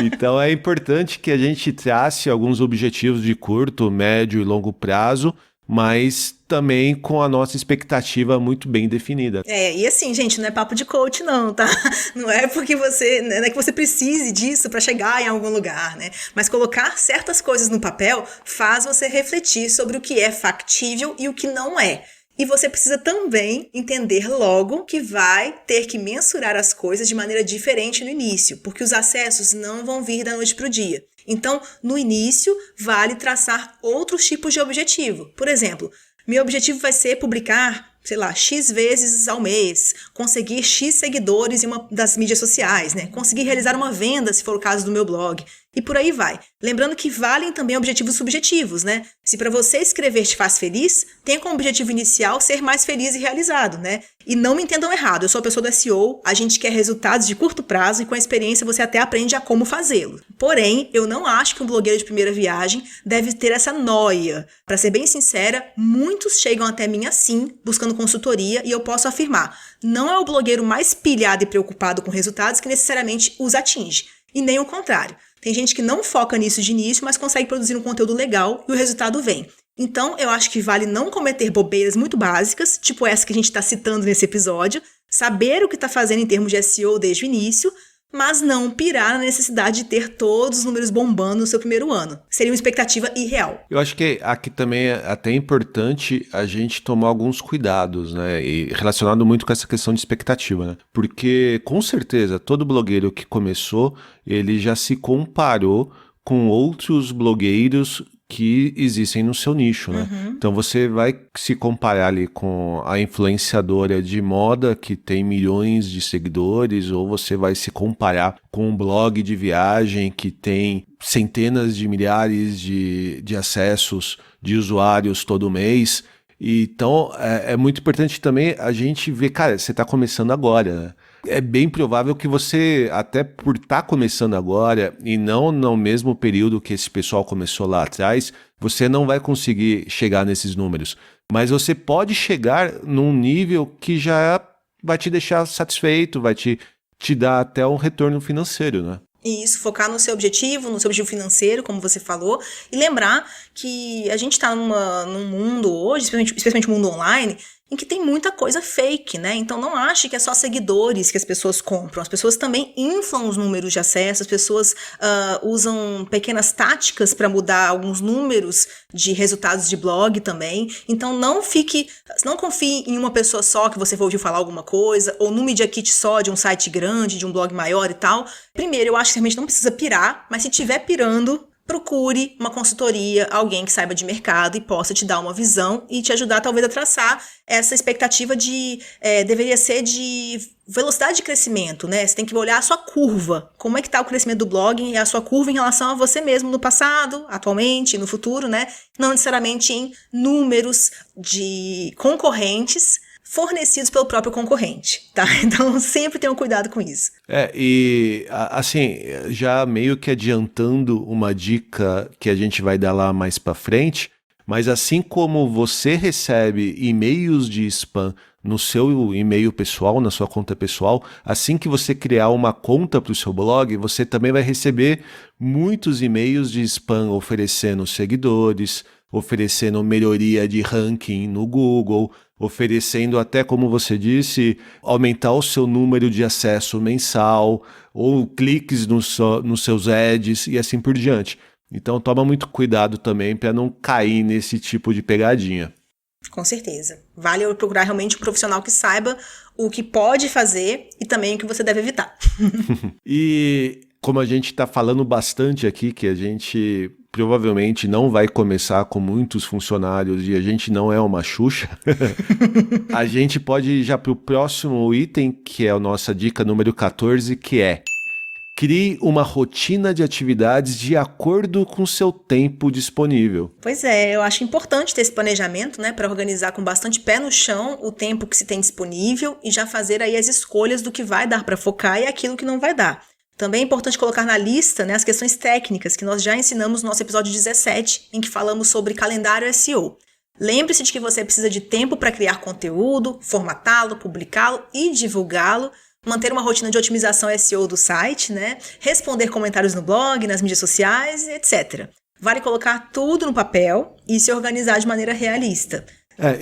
Então é importante que a gente trace alguns objetivos de curto, médio e longo prazo, mas também com a nossa expectativa muito bem definida. E assim, gente, não é papo de coach não, tá? Não é porque não é que você precise disso para chegar em algum lugar, né? Mas colocar certas coisas no papel faz você refletir sobre o que é factível e o que não é. E você precisa também entender logo que vai ter que mensurar as coisas de maneira diferente no início, porque os acessos não vão vir da noite para o dia. Então, no início, vale traçar outros tipos de objetivo. Por exemplo, meu objetivo vai ser publicar, X vezes ao mês, conseguir X seguidores em uma das mídias sociais, né? Conseguir realizar uma venda, se for o caso do meu blog. e por aí vai. Lembrando que valem também objetivos subjetivos, né? Se para você escrever te faz feliz, tenha como objetivo inicial ser mais feliz e realizado, né? E não me entendam errado, eu sou a pessoa do SEO, a gente quer resultados de curto prazo e com a experiência você até aprende a como fazê-lo. Porém, eu não acho que um blogueiro de primeira viagem deve ter essa noia. Para ser bem sincera, muitos chegam até mim assim, buscando consultoria, e eu posso afirmar, não é o blogueiro mais pilhado e preocupado com resultados que necessariamente os atinge, e nem o contrário. Tem gente que não foca nisso de início, mas consegue produzir um conteúdo legal e o resultado vem. Então, eu acho que vale não cometer bobeiras muito básicas, tipo essa que a gente está citando nesse episódio, saber o que está fazendo em termos de SEO desde o início, mas não pirar na necessidade de ter todos os números bombando no seu primeiro ano. Seria uma expectativa irreal. Eu acho que aqui também é até importante a gente tomar alguns cuidados, né? E relacionado muito com essa questão de expectativa, né? Porque, com certeza, todo blogueiro que começou, ele já se comparou com outros blogueiros que existem no seu nicho, né? Então você vai se comparar ali com a influenciadora de moda que tem milhões de seguidores, ou você vai se comparar com um blog de viagem que tem centenas de milhares de acessos de usuários todo mês. Então é muito importante também a gente ver, cara, você está começando agora, né? É bem provável que você, até por estar começando agora e não no mesmo período que esse pessoal começou lá atrás, você não vai conseguir chegar nesses números. Mas você pode chegar num nível que já vai te deixar satisfeito, vai te dar até um retorno financeiro, né? E isso, focar no seu objetivo financeiro, como você falou, e lembrar que a gente está num mundo hoje, especialmente o mundo online, em que tem muita coisa fake, né? Então não ache que é só seguidores que as pessoas compram. As pessoas também inflam os números de acesso, as pessoas usam pequenas táticas para mudar alguns números de resultados de blog também. Então não confie em uma pessoa só que você ouviu falar alguma coisa, ou no Media Kit só de um site grande, de um blog maior e tal. Primeiro, eu acho que realmente não precisa pirar, mas se tiver pirando, procure uma consultoria, alguém que saiba de mercado e possa te dar uma visão e te ajudar talvez a traçar essa expectativa deveria ser de velocidade de crescimento, né? Você tem que olhar a sua curva, como é que está o crescimento do blog e a sua curva em relação a você mesmo no passado, atualmente, no futuro, né? Não necessariamente em números de concorrentes fornecidos pelo próprio concorrente, tá? Então sempre tenham cuidado com isso. E assim, já meio que adiantando uma dica que a gente vai dar lá mais pra frente, mas assim como você recebe e-mails de spam no seu e-mail pessoal, na sua conta pessoal, assim que você criar uma conta para o seu blog, você também vai receber muitos e-mails de spam oferecendo seguidores, oferecendo melhoria de ranking no Google, oferecendo até, como você disse, aumentar o seu número de acesso mensal ou cliques nos seus ads e assim por diante. Então toma muito cuidado também para não cair nesse tipo de pegadinha. Com certeza. Vale eu procurar realmente um profissional que saiba o que pode fazer e também o que você deve evitar. E como a gente está falando bastante aqui, que a gente provavelmente não vai começar com muitos funcionários e a gente não é uma Xuxa, a gente pode ir já para o próximo item, que é a nossa dica número 14, que é: crie uma rotina de atividades de acordo com o seu tempo disponível. Pois é, eu acho importante ter esse planejamento, né, para organizar com bastante pé no chão o tempo que se tem disponível e já fazer aí as escolhas do que vai dar para focar e aquilo que não vai dar. Também é importante colocar na lista, né, as questões técnicas que nós já ensinamos no nosso episódio 17, em que falamos sobre calendário SEO. Lembre-se de que você precisa de tempo para criar conteúdo, formatá-lo, publicá-lo e divulgá-lo, manter uma rotina de otimização SEO do site, né, responder comentários no blog, nas mídias sociais, etc. Vale colocar tudo no papel e se organizar de maneira realista.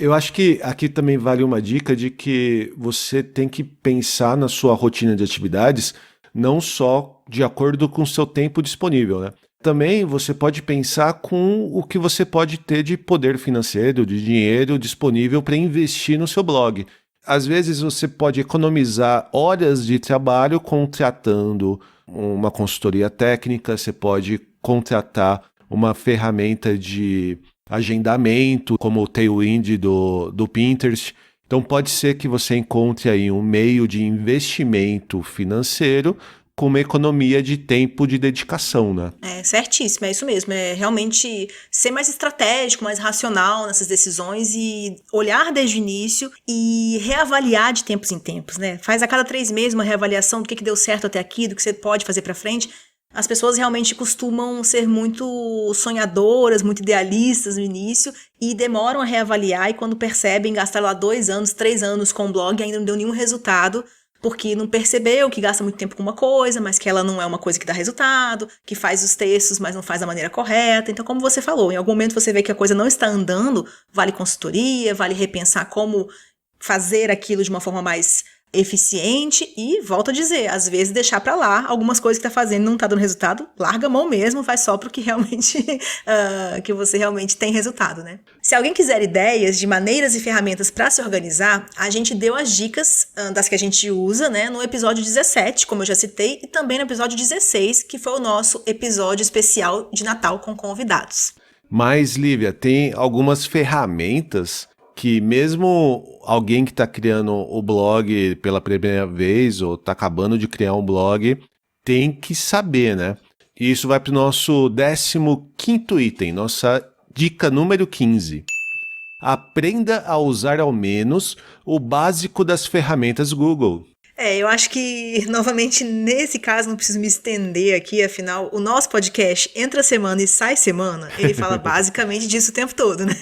Eu acho que aqui também vale uma dica de que você tem que pensar na sua rotina de atividades não só de acordo com o seu tempo disponível, né? Também você pode pensar com o que você pode ter de poder financeiro, de dinheiro disponível para investir no seu blog. Às vezes você pode economizar horas de trabalho contratando uma consultoria técnica, você pode contratar uma ferramenta de agendamento, como o Tailwind do Pinterest. Então pode ser que você encontre aí um meio de investimento financeiro com uma economia de tempo de dedicação, né? É certíssimo, é isso mesmo. É realmente ser mais estratégico, mais racional nessas decisões e olhar desde o início e reavaliar de tempos em tempos, né? Faz a cada 3 meses uma reavaliação do que deu certo até aqui, do que você pode fazer para frente. As pessoas realmente costumam ser muito sonhadoras, muito idealistas no início e demoram a reavaliar, e quando percebem, gastaram lá 2 anos, 3 anos com o blog e ainda não deu nenhum resultado, porque não percebeu que gasta muito tempo com uma coisa, mas que ela não é uma coisa que dá resultado, que faz os textos, mas não faz da maneira correta. Então, como você falou, em algum momento você vê que a coisa não está andando, vale consultoria, vale repensar como fazer aquilo de uma forma mais eficiente e, volto a dizer, às vezes deixar pra lá algumas coisas que tá fazendo e não tá dando resultado, larga a mão mesmo, faz só pro que realmente que você realmente tem resultado, né? Se alguém quiser ideias de maneiras e ferramentas para se organizar, a gente deu as dicas das que a gente usa, né, no episódio 17, como eu já citei, e também no episódio 16, que foi o nosso episódio especial de Natal com convidados. Mas, Lívia, tem algumas ferramentas que mesmo alguém que está criando o blog pela primeira vez ou está acabando de criar um blog tem que saber, né? E isso vai para o nosso 15º item, nossa dica número 15. Aprenda a usar ao menos o básico das ferramentas Google. Eu acho que, novamente, nesse caso, não preciso me estender aqui, afinal, o nosso podcast entra semana e sai semana, ele fala basicamente disso o tempo todo, né?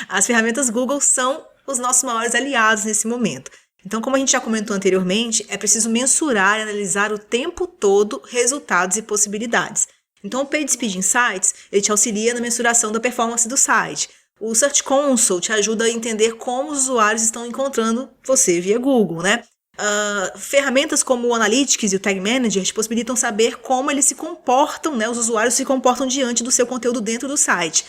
As ferramentas Google são os nossos maiores aliados nesse momento. Então, como a gente já comentou anteriormente, é preciso mensurar e analisar o tempo todo resultados e possibilidades. Então, o PageSpeed Insights, ele te auxilia na mensuração da performance do site. O Search Console te ajuda a entender como os usuários estão encontrando você via Google, né? Ferramentas como o Analytics e o Tag Manager te possibilitam saber como eles se comportam, né? Os usuários se comportam diante do seu conteúdo dentro do site.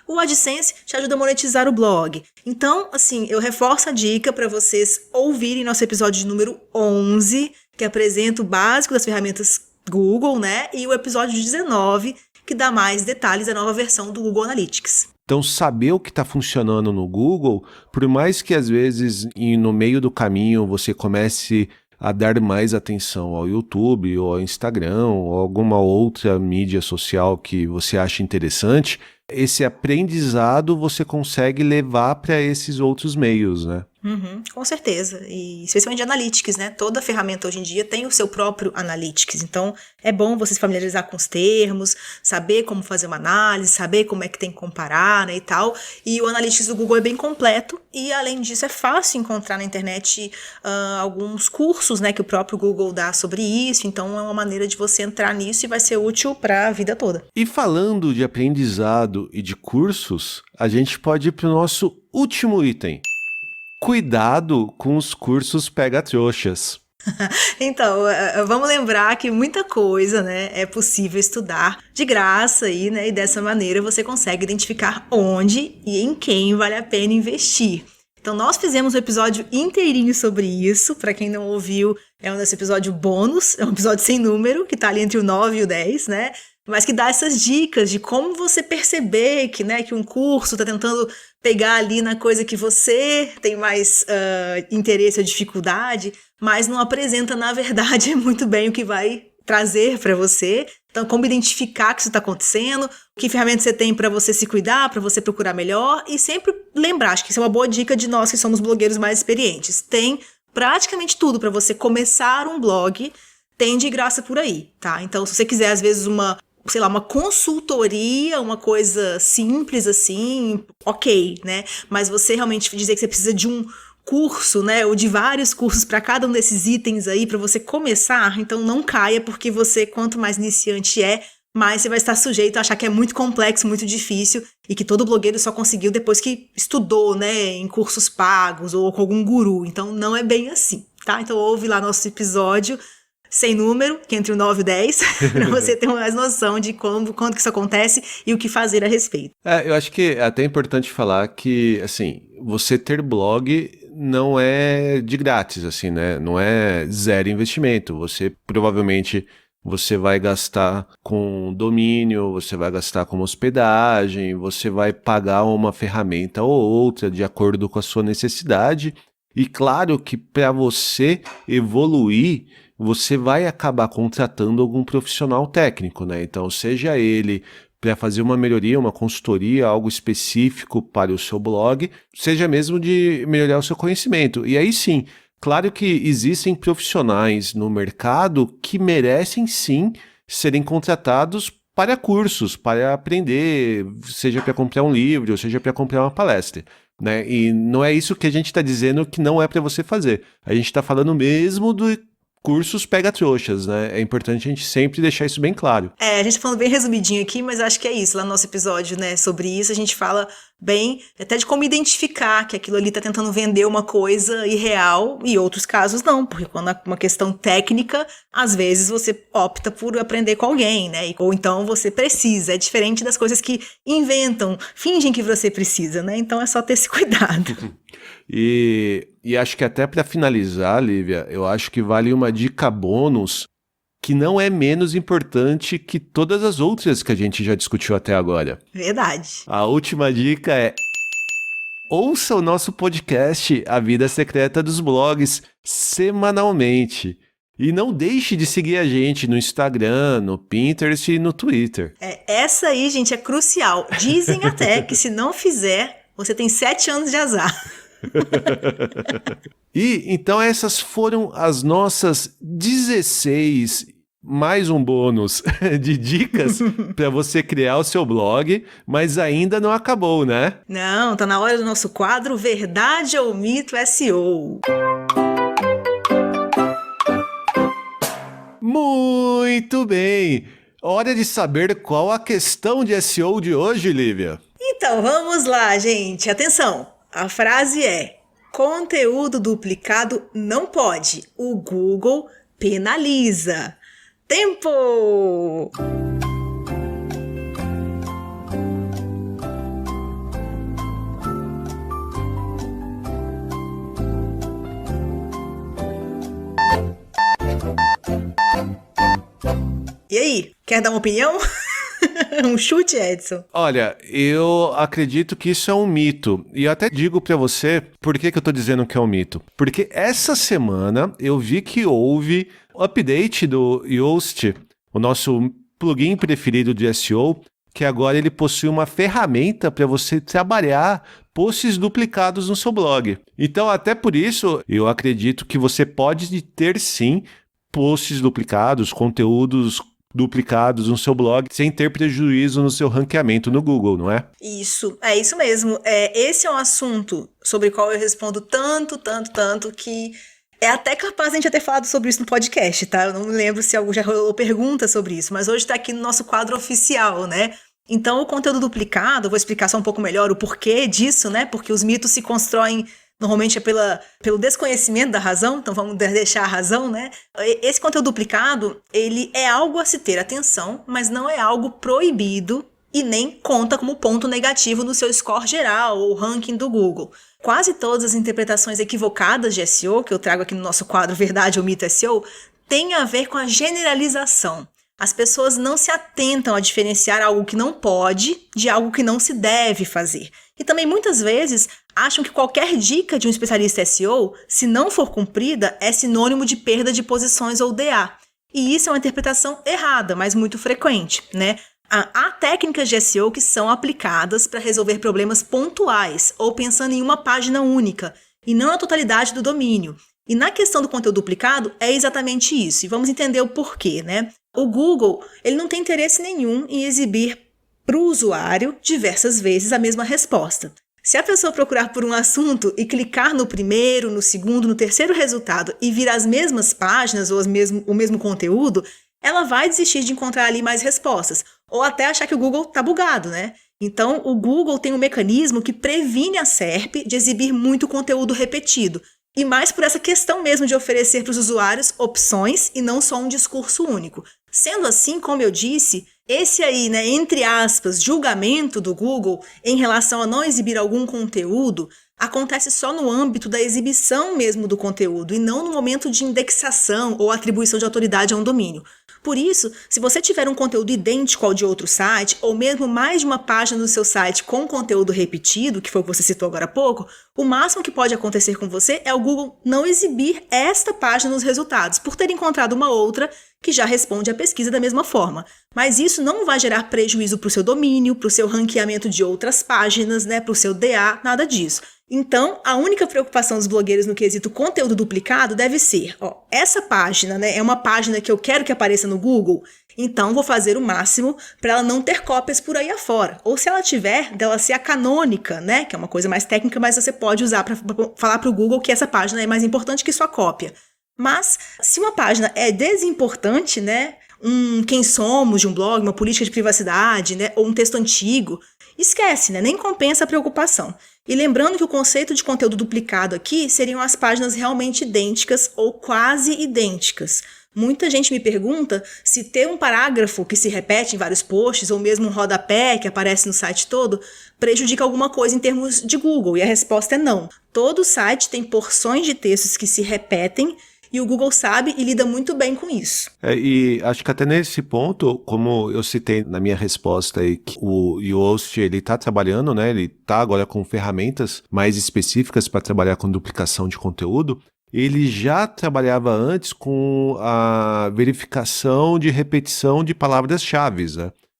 O AdSense te ajuda a monetizar o blog. Então, assim, eu reforço a dica para vocês ouvirem nosso episódio número 11, que apresenta o básico das ferramentas Google, né? E o episódio 19, que dá mais detalhes da nova versão do Google Analytics. Então, saber o que está funcionando no Google, por mais que às vezes no meio do caminho você comece a dar mais atenção ao YouTube ou ao Instagram ou alguma outra mídia social que você acha interessante, esse aprendizado você consegue levar para esses outros meios, né? Com certeza, e especialmente de Analytics, né? Toda ferramenta hoje em dia tem o seu próprio Analytics, então é bom você se familiarizar com os termos, saber como fazer uma análise, saber como é que tem que comparar, né, e tal, e o Analytics do Google é bem completo, e além disso é fácil encontrar na internet alguns cursos, né, que o próprio Google dá sobre isso, então é uma maneira de você entrar nisso e vai ser útil para a vida toda. E falando de aprendizado e de cursos, a gente pode ir para o nosso último item. Cuidado com os cursos pega-trouxas. Então, vamos lembrar que muita coisa, né, é possível estudar de graça aí, né, e dessa maneira você consegue identificar onde e em quem vale a pena investir. Então, nós fizemos um episódio inteirinho sobre isso. Para quem não ouviu, é um desse episódio bônus, é um episódio sem número, que tá ali entre o 9 e o 10, né? Mas que dá essas dicas de como você perceber que, né, que um curso está tentando pegar ali na coisa que você tem mais interesse ou dificuldade, mas não apresenta, na verdade, muito bem o que vai trazer para você. Então, como identificar que isso está acontecendo, que ferramentas você tem para você se cuidar, para você procurar melhor, e sempre lembrar, acho que isso é uma boa dica de nós que somos blogueiros mais experientes. Tem praticamente tudo para você começar um blog, tem de graça por aí, tá? Então, se você quiser, às vezes, uma consultoria, uma coisa simples assim, ok, né? Mas você realmente dizer que você precisa de um curso, né, ou de vários cursos para cada um desses itens aí para você começar, então não caia, porque você, quanto mais iniciante mais você vai estar sujeito a achar que é muito complexo, muito difícil, e que todo blogueiro só conseguiu depois que estudou, né, em cursos pagos ou com algum guru. Então não é bem assim, tá? Então ouve lá nosso episódio sem número, que é entre o 9 e o 10, para você ter mais noção de quando que isso acontece e o que fazer a respeito. Eu acho que é até importante falar que, assim, você ter blog não é de grátis, assim, né? Não é zero investimento. Provavelmente você vai gastar com domínio, você vai gastar com hospedagem, você vai pagar uma ferramenta ou outra de acordo com a sua necessidade. E claro que para você evoluir, você vai acabar contratando algum profissional técnico, né? Então, seja ele para fazer uma melhoria, uma consultoria, algo específico para o seu blog, seja mesmo de melhorar o seu conhecimento. E aí sim, claro que existem profissionais no mercado que merecem sim serem contratados para cursos, para aprender, seja para comprar um livro, seja para comprar uma palestra, né? E não é isso que a gente está dizendo que não é para você fazer. A gente está falando mesmo do cursos pega-trouxas, né? É importante a gente sempre deixar isso bem claro. A gente tá falando bem resumidinho aqui, mas acho que é isso. Lá no nosso episódio, né, sobre isso, a gente fala bem até de como identificar que aquilo ali tá tentando vender uma coisa irreal e outros casos não, porque quando é uma questão técnica, às vezes você opta por aprender com alguém, né? Ou então você precisa. É diferente das coisas que inventam, fingem que você precisa, né? Então é só ter esse cuidado. E acho que até para finalizar, Lívia, eu acho que vale uma dica bônus que não é menos importante que todas as outras que a gente já discutiu até agora. Verdade. A última dica é: ouça o nosso podcast A Vida Secreta dos Blogs semanalmente. E não deixe de seguir a gente no Instagram, no Pinterest e no Twitter. Essa aí, gente, é crucial. Dizem até que se não fizer, você tem 7 anos de azar. E então essas foram as nossas 16, mais um bônus de dicas para você criar o seu blog, mas ainda não acabou, né? Não, tá na hora do nosso quadro Verdade ou Mito SEO. Muito bem! Hora de saber qual a questão de SEO de hoje, Lívia. Então, vamos lá, gente. Atenção! A frase é: conteúdo duplicado não pode. O Google penaliza. Tempo! E aí, quer dar uma opinião? Um chute, Edson? Olha, eu acredito que isso é um mito. E eu até digo pra você por que eu tô dizendo que é um mito. Porque essa semana eu vi que houve um update do Yoast, o nosso plugin preferido de SEO, que agora ele possui uma ferramenta para você trabalhar posts duplicados no seu blog. Então, até por isso, eu acredito que você pode ter sim posts duplicados, conteúdos duplicados no seu blog, sem ter prejuízo no seu ranqueamento no Google, não é? Isso, é isso mesmo. Esse é um assunto sobre o qual eu respondo tanto, que é até capaz de a gente ter falado sobre isso no podcast, tá? Eu não me lembro se já rolou pergunta sobre isso, mas hoje tá aqui no nosso quadro oficial, né? Então, o conteúdo duplicado, eu vou explicar só um pouco melhor o porquê disso, né? Porque os mitos se constroem normalmente pelo desconhecimento da razão, então vamos deixar a razão, né? Esse conteúdo duplicado, ele é algo a se ter atenção, mas não é algo proibido e nem conta como ponto negativo no seu score geral ou ranking do Google. Quase todas as interpretações equivocadas de SEO, que eu trago aqui no nosso quadro Verdade ou Mito SEO, têm a ver com a generalização. As pessoas não se atentam a diferenciar algo que não pode de algo que não se deve fazer. E também muitas vezes acham que qualquer dica de um especialista SEO, se não for cumprida, é sinônimo de perda de posições ou DA. E isso é uma interpretação errada, mas muito frequente, né? Há técnicas de SEO que são aplicadas para resolver problemas pontuais ou pensando em uma página única, e não a totalidade do domínio. E na questão do conteúdo duplicado, é exatamente isso. E vamos entender o porquê, né? O Google, ele não tem interesse nenhum em exibir para o usuário diversas vezes a mesma resposta. Se a pessoa procurar por um assunto e clicar no primeiro, no segundo, no terceiro resultado e vir as mesmas páginas ou o mesmo conteúdo, ela vai desistir de encontrar ali mais respostas. Ou até achar que o Google está bugado, né? Então, o Google tem um mecanismo que previne a SERP de exibir muito conteúdo repetido. E mais por essa questão mesmo de oferecer para os usuários opções e não só um discurso único. Sendo assim, como eu disse, esse aí, né, entre aspas, julgamento do Google em relação a não exibir algum conteúdo acontece só no âmbito da exibição mesmo do conteúdo e não no momento de indexação ou atribuição de autoridade a um domínio. Por isso, se você tiver um conteúdo idêntico ao de outro site, ou mesmo mais de uma página no seu site com conteúdo repetido, que foi o que você citou agora há pouco, o máximo que pode acontecer com você é o Google não exibir esta página nos resultados, por ter encontrado uma outra que já responde à pesquisa da mesma forma. Mas isso não vai gerar prejuízo para o seu domínio, para o seu ranqueamento de outras páginas, para o seu DA, nada disso. Então, a única preocupação dos blogueiros no quesito conteúdo duplicado deve ser, essa página, é uma página que eu quero que apareça no Google, então vou fazer o máximo para ela não ter cópias por aí afora. Ou se ela tiver, dela ser a canônica, que é uma coisa mais técnica, mas você pode usar para falar para o Google que essa página é mais importante que sua cópia. Mas, se uma página é desimportante, quem somos de um blog, uma política de privacidade, ou um texto antigo, esquece, nem compensa a preocupação. E lembrando que o conceito de conteúdo duplicado aqui seriam as páginas realmente idênticas ou quase idênticas. Muita gente me pergunta se ter um parágrafo que se repete em vários posts ou mesmo um rodapé que aparece no site todo prejudica alguma coisa em termos de Google, e a resposta é não. Todo site tem porções de textos que se repetem e o Google sabe e lida muito bem com isso. E acho que até nesse ponto, como eu citei na minha resposta aí, que o Yoast, ele está trabalhando, ele está agora com ferramentas mais específicas para trabalhar com duplicação de conteúdo. Ele já trabalhava antes com a verificação de repetição de palavras-chave.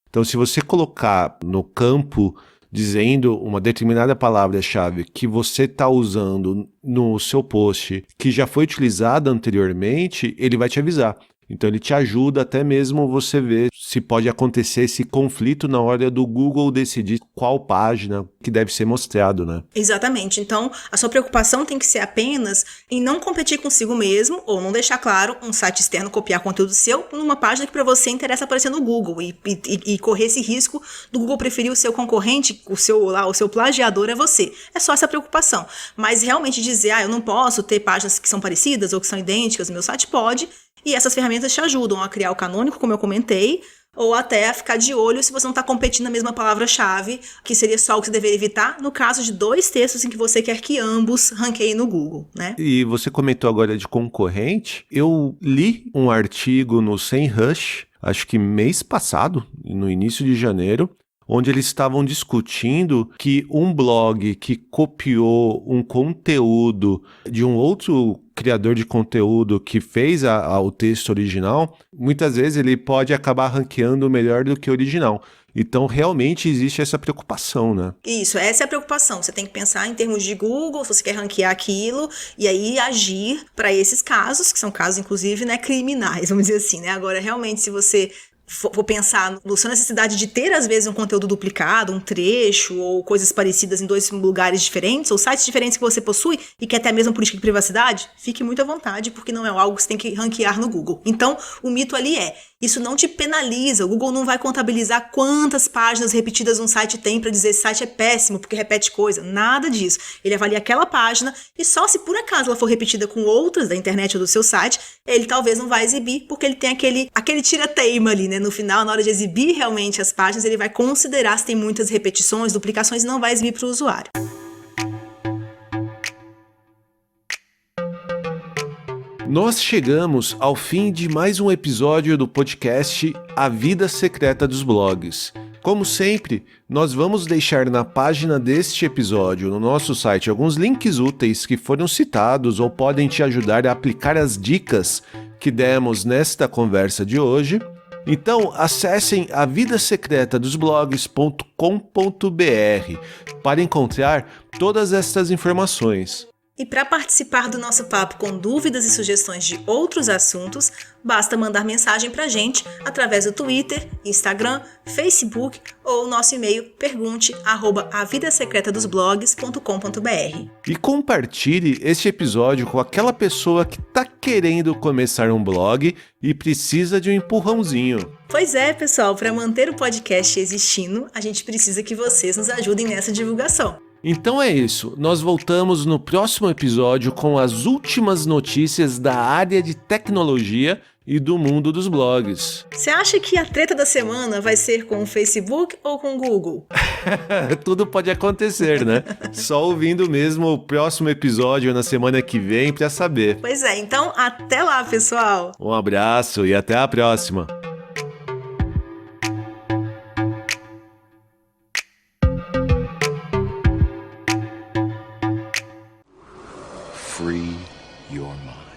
Então, se você colocar no campo dizendo uma determinada palavra-chave que você está usando no seu post, que já foi utilizada anteriormente, ele vai te avisar. Então ele te ajuda até mesmo você ver se pode acontecer esse conflito na hora do Google decidir qual página que deve ser mostrado, Exatamente. Então, a sua preocupação tem que ser apenas em não competir consigo mesmo ou não deixar claro um site externo copiar conteúdo seu numa página que para você interessa aparecer no Google e correr esse risco do Google preferir o seu concorrente, o seu plagiador é você. É só essa preocupação. Mas realmente dizer, eu não posso ter páginas que são parecidas ou que são idênticas no meu site, pode. E essas ferramentas te ajudam a criar o canônico, como eu comentei, ou até a ficar de olho se você não está competindo na mesma palavra-chave, que seria só o que você deveria evitar no caso de 2 textos em que você quer que ambos ranqueiem no Google, E você comentou agora de concorrente. Eu li um artigo no SEMrush, acho que mês passado, no início de janeiro, onde eles estavam discutindo que um blog que copiou um conteúdo de um outro criador de conteúdo que fez o texto original, muitas vezes ele pode acabar ranqueando melhor do que o original. Então, realmente existe essa preocupação, Isso, essa é a preocupação. Você tem que pensar em termos de Google, se você quer ranquear aquilo, e aí agir para esses casos, que são casos, inclusive, criminais, vamos dizer assim, Agora, realmente, se você for pensar na sua necessidade de ter, às vezes, um conteúdo duplicado, um trecho ou coisas parecidas em 2 lugares diferentes ou sites diferentes que você possui e quer ter a mesma política de privacidade, fique muito à vontade, porque não é algo que você tem que ranquear no Google. Então, o mito ali isso não te penaliza. O Google não vai contabilizar quantas páginas repetidas um site tem para dizer esse site é péssimo porque repete coisa. Nada disso. Ele avalia aquela página e só se por acaso ela for repetida com outras da internet ou do seu site, ele talvez não vai exibir porque ele tem aquele tira-teima ali, No final, na hora de exibir realmente as páginas, ele vai considerar se tem muitas repetições, duplicações e não vai exibir para o usuário. Nós chegamos ao fim de mais um episódio do podcast A Vida Secreta dos Blogs. Como sempre, nós vamos deixar na página deste episódio, no nosso site, alguns links úteis que foram citados ou podem te ajudar a aplicar as dicas que demos nesta conversa de hoje. Então, acessem avidasecretadosblogs.com.br para encontrar todas estas informações. E para participar do nosso papo com dúvidas e sugestões de outros assuntos, basta mandar mensagem para a gente através do Twitter, Instagram, Facebook ou nosso e-mail pergunte@avidasecretadosblogs.com.br. E compartilhe este episódio com aquela pessoa que está querendo começar um blog e precisa de um empurrãozinho. Pois é, pessoal, para manter o podcast existindo, a gente precisa que vocês nos ajudem nessa divulgação. Então é isso, nós voltamos no próximo episódio com as últimas notícias da área de tecnologia e do mundo dos blogs. Você acha que a treta da semana vai ser com o Facebook ou com o Google? Tudo pode acontecer, né? Só ouvindo mesmo o próximo episódio na semana que vem pra saber. Pois é, então até lá, pessoal! Um abraço e até a próxima. Free your mind.